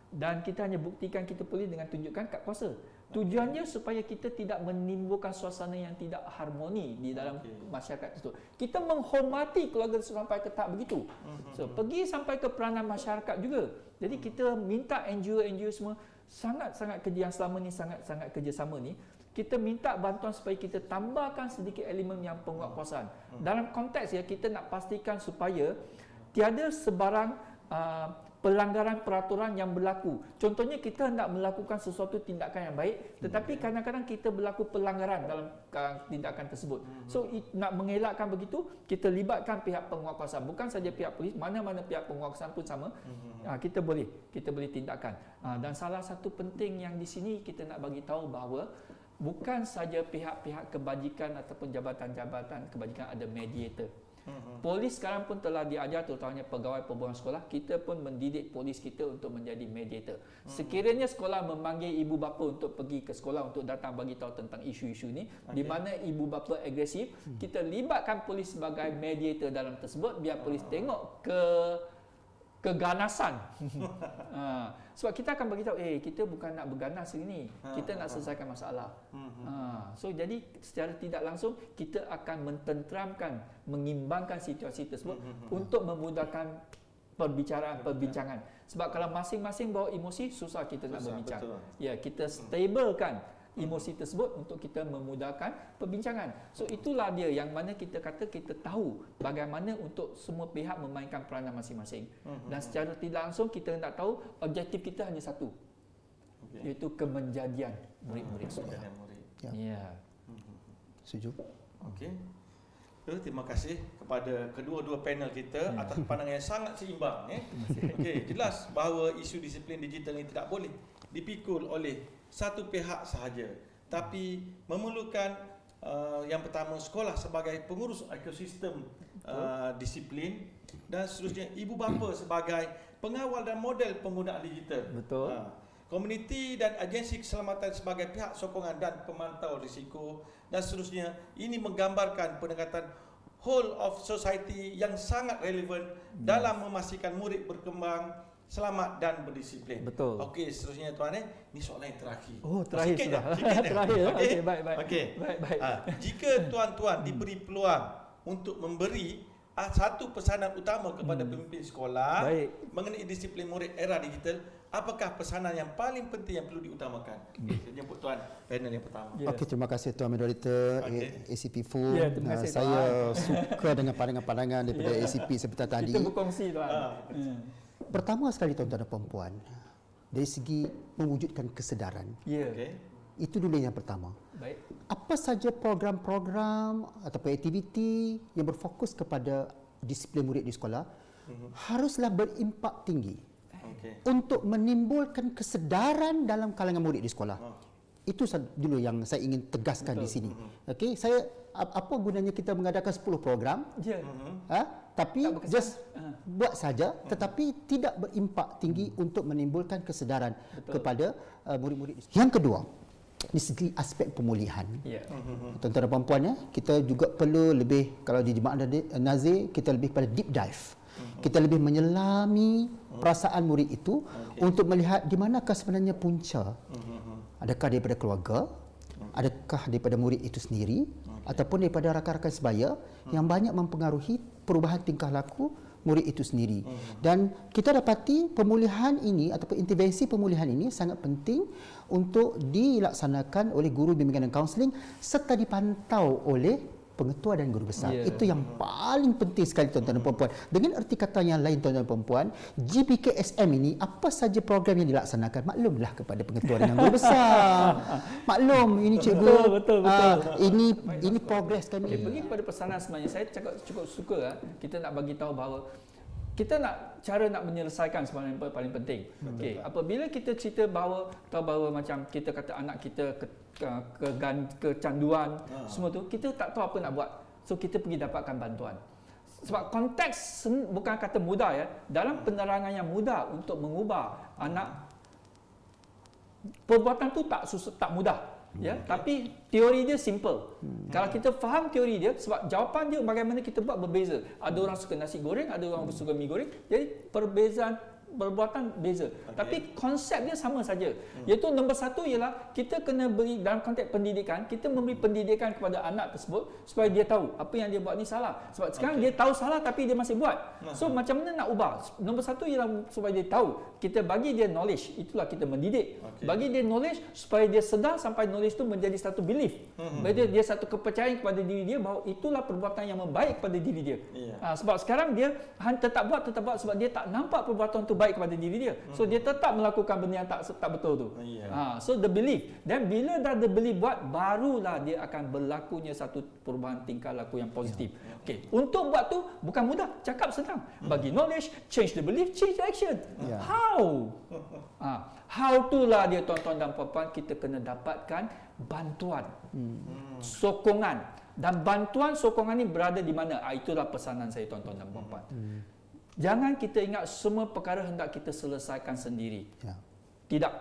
Dan kita hanya buktikan kita boleh dengan tunjukkan kad kuasa. Tujuannya supaya kita tidak menimbulkan suasana yang tidak harmoni di dalam masyarakat itu. Kita menghormati keluarga sampai ke tahap begitu. So, pergi sampai ke peranan masyarakat juga. Jadi kita minta NGO semua sangat-sangat kerja yang selama ni sangat-sangat kerjasama ni, kita minta bantuan supaya kita tambahkan sedikit elemen yang penguatkuasaan. Dalam konteks kita nak pastikan supaya tiada sebarang pelanggaran peraturan yang berlaku. Contohnya kita hendak melakukan sesuatu tindakan yang baik, tetapi kadang-kadang kita berlaku pelanggaran dalam tindakan tersebut. So nak mengelakkan begitu, kita libatkan pihak penguatkuasaan. Bukan saja pihak polis, mana-mana pihak penguatkuasaan pun sama. Kita boleh tindakan. Dan salah satu penting yang di sini kita nak bagi tahu bahawa bukan saja pihak-pihak kebajikan ataupun jabatan-jabatan kebajikan ada mediator. Polis sekarang pun telah diajar, terutamanya pegawai perhubungan sekolah, kita pun mendidik polis kita untuk menjadi mediator. Sekiranya sekolah memanggil ibu bapa untuk pergi ke sekolah untuk datang bagi tahu tentang isu-isu ni, di mana ibu bapa agresif, kita libatkan polis sebagai mediator dalam tersebut, biar polis tengok keganasan. Sebab kita akan beritahu, kita bukan nak berganas hari ni, kita nak selesaikan masalah. So jadi secara tidak langsung kita akan mententeramkan, mengimbangkan situasi tersebut untuk memudahkan perbincangan. Sebab kalau masing-masing bawa emosi, susah kita nak berbincang. Ya, kita stablekan emosi tersebut untuk kita memudahkan perbincangan. So itulah dia yang mana kita kata kita tahu bagaimana untuk semua pihak memainkan peranan masing-masing. Dan secara tidak langsung kita nak tahu objektif kita hanya satu, iaitu kemenjadian murid-murid sekolah. Ya. Setuju. Okey. Terima kasih kepada kedua-dua panel kita atas pandangan yang sangat seimbang. Okey, jelas bahawa isu disiplin digital ini tidak boleh dipikul oleh satu pihak sahaja, tapi memerlukan yang pertama sekolah sebagai pengurus ekosistem disiplin, dan seterusnya ibu bapa sebagai pengawal dan model penggunaan digital. Betul. Komuniti dan agensi keselamatan sebagai pihak sokongan dan pemantau risiko, dan seterusnya. Ini menggambarkan pendekatan whole of society yang sangat relevan dalam memastikan murid berkembang selamat dan berdisiplin. Betul. Okey, seterusnya tuan, ini soalan yang terakhir. Oh, terakhir sudah. Terakhir. Okey, baik. Okey. Baik. Jika tuan-tuan diberi peluang untuk memberi satu pesanan utama kepada pemimpin sekolah mengenai disiplin murid era digital, apakah pesanan yang paling penting yang perlu diutamakan? Saya jemput tuan panel yang pertama. Okey, terima kasih Tuan Moderator ACP Full. Terima kasih, saya suka dengan pandangan-pandangan daripada ACP seperti tadi. Kita berkongsi tuan. Pertama sekali tuan-tuan dan puan-puan, dari segi mewujudkan kesedaran. Itu dulu yang pertama. Baik. Apa saja program-program ataupun aktiviti yang berfokus kepada disiplin murid di sekolah haruslah berimpak tinggi untuk menimbulkan kesedaran dalam kalangan murid di sekolah. Itu dulu yang saya ingin tegaskan di sini. Okey, saya apa gunanya kita mengadakan 10 program? Tapi just buat saja, tetapi tidak berimpak tinggi untuk menimbulkan kesedaran kepada murid-murid. Yang kedua, di segi aspek pemulihan. Tuan-tuan dan puan-puan, kita juga perlu lebih, kalau di Jemaah Nazir kita lebih pada deep dive. Kita lebih menyelami perasaan murid itu untuk melihat di manakah sebenarnya punca. Adakah daripada keluarga, adakah daripada murid itu sendiri, ataupun daripada rakan-rakan sebaya yang banyak mempengaruhi perubahan tingkah laku murid itu sendiri. Dan kita dapati pemulihan ini ataupun intervensi pemulihan ini sangat penting untuk dilaksanakan oleh guru bimbingan dan kaunseling serta dipantau oleh pengetua dan guru besar. Itu yang paling penting sekali tuan-tuan dan puan-puan. Dengan erti kata yang lain tuan-tuan dan puan-puan, GPKSM ini apa saja program yang dilaksanakan, maklumlah kepada pengetua dan guru besar. Maklum ini cikgu. Betul. Ini progres kami. Okay, pergi kepada pesanan sebenarnya saya cukup suka kita nak bagi tahu bahawa kita nak cara nak menyelesaikan sebenarnya paling penting. Okey, apabila kita cerita bahawa macam kita kata anak kita kecanduan semua tu, kita tak tahu apa nak buat. So kita pergi dapatkan bantuan. Sebab konteks bukan kata mudah ya. Dalam penerangan yang mudah untuk mengubah anak, perbuatan tu tak mudah. Ya, tapi teori dia simple. Kalau kita faham teori dia, sebab jawapan dia bagaimana kita buat berbeza. Ada orang suka nasi goreng, ada orang suka mi goreng. Jadi perbezaan perbuatan beza. Tapi konsep dia sama saja. Iaitu nombor satu ialah kita kena beri dalam konteks pendidikan, kita memberi pendidikan kepada anak tersebut supaya dia tahu apa yang dia buat ni salah. Sebab sekarang dia tahu salah tapi dia masih buat. So macam mana nak ubah? Nombor satu ialah supaya dia tahu. Kita bagi dia knowledge, itulah kita mendidik. Bagi dia knowledge supaya dia sedar sampai knowledge itu menjadi satu belief. Dia satu kepercayaan kepada diri dia bahawa itulah perbuatan yang membaik kepada diri dia. Sebab sekarang dia tetap buat sebab dia tak nampak perbuatan itu baik kepada diri dia. So dia tetap melakukan benda yang tak betul tu. So the belief. Dan bila dah the belief buat, barulah dia akan berlakunya satu perubahan tingkah laku yang positif. Okey, untuk buat tu bukan mudah, cakap senang. Bagi knowledge, change the belief, change the action. How? How tu lah dia tuan-tuan dan puan-puan, kita kena dapatkan bantuan, sokongan. Dan bantuan sokongan ni berada di mana? Itulah pesanan saya tuan-tuan dan puan-puan. Jangan kita ingat semua perkara hendak kita selesaikan sendiri. Tidak.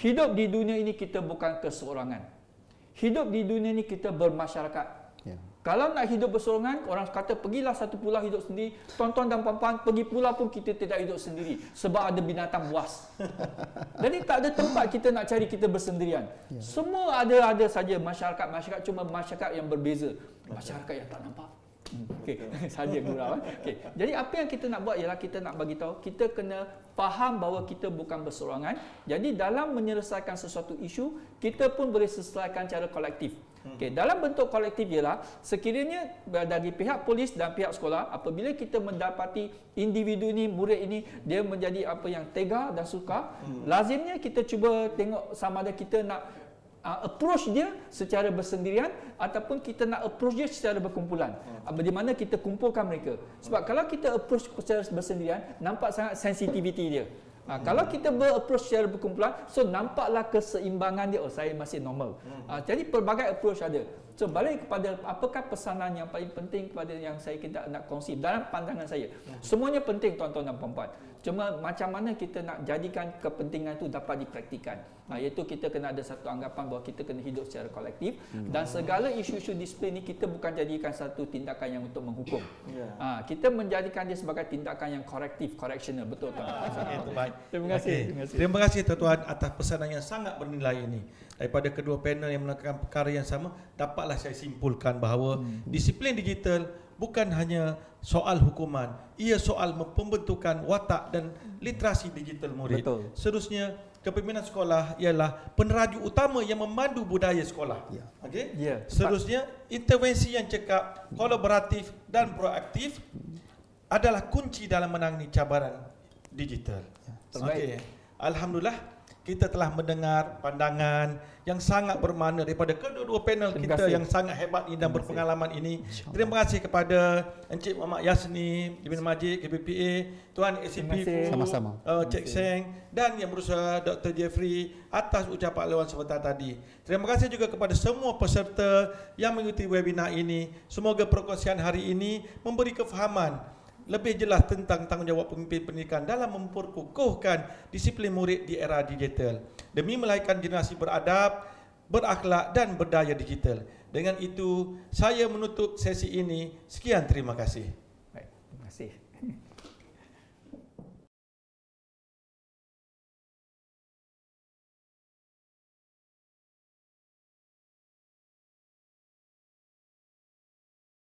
Hidup di dunia ini kita bukan keseorangan. Hidup di dunia ini kita bermasyarakat. Kalau nak hidup berseorangan, orang kata pergilah satu pulau hidup sendiri. Tuan-tuan dan puan-puan, pergi pulau pun kita tidak hidup sendiri. Sebab ada binatang buas. Jadi tak ada tempat kita nak cari kita bersendirian. Semua ada saja masyarakat cuma masyarakat yang berbeza. Masyarakat yang tak nampak. Saja gurau. Jadi apa yang kita nak buat ialah kita nak bagi tahu, kita kena faham bahawa kita bukan berseorangan. Jadi dalam menyelesaikan sesuatu isu, kita pun boleh selesaikan cara kolektif. Dalam bentuk kolektif ialah sekiranya dari pihak polis dan pihak sekolah, apabila kita mendapati individu ini, murid ini, dia menjadi apa yang tega dan suka, lazimnya kita cuba tengok sama ada kita nak approach dia secara bersendirian ataupun kita nak approach dia secara berkumpulan. Di mana kita kumpulkan mereka. Sebab kalau kita approach secara bersendirian, nampak sangat sensitivity dia. Kalau kita approach secara berkumpulan, so nampaklah keseimbangan dia, saya masih normal. Jadi pelbagai approach ada. So balik kepada apakah pesanan yang paling penting kepada yang saya kita nak kongsi dalam pandangan saya. Semuanya penting tuan-tuan dan puan-puan. Cuma macam mana kita nak jadikan kepentingan itu dapat dipraktikan. Iaitu kita kena ada satu anggapan bahawa kita kena hidup secara kolektif dan segala isu-isu disiplin ini kita bukan jadikan satu tindakan yang untuk menghukum. Kita menjadikan dia sebagai tindakan yang korektif, correctional. Betul tuan-tuan. Terima kasih. Terima kasih tuan-tuan atas pesanan yang sangat bernilai ini. Daripada kedua panel yang melakukan perkara yang sama, dapatlah saya simpulkan bahawa disiplin digital bukan hanya soal hukuman, ia soal pembentukan watak dan literasi digital murid. Betul. Seterusnya, kepimpinan sekolah ialah peneraju utama yang memandu budaya sekolah. Seterusnya, intervensi yang cekap, kolaboratif dan proaktif adalah kunci dalam menangani cabaran digital. Alhamdulillah, kita telah mendengar pandangan yang sangat bermakna daripada kedua-dua panel kita yang sangat hebat ini dan berpengalaman ini. Terima kasih kepada Encik Muhammad Yasni, Ibn Majid, KBPA, Tuan ACP, sama-sama, Cik Seng dan Yang Berusaha Dr. Jeffrey atas ucapan lawan sebentar tadi. Terima kasih juga kepada semua peserta yang mengikuti webinar ini. Semoga perkongsian hari ini memberi kefahaman lebih jelas tentang tanggungjawab pemimpin pendidikan dalam memperkukuhkan disiplin murid di era digital demi melahirkan generasi beradab, berakhlak dan berdaya digital. Dengan itu, saya menutup sesi ini. Sekian, terima kasih. Baik, terima kasih.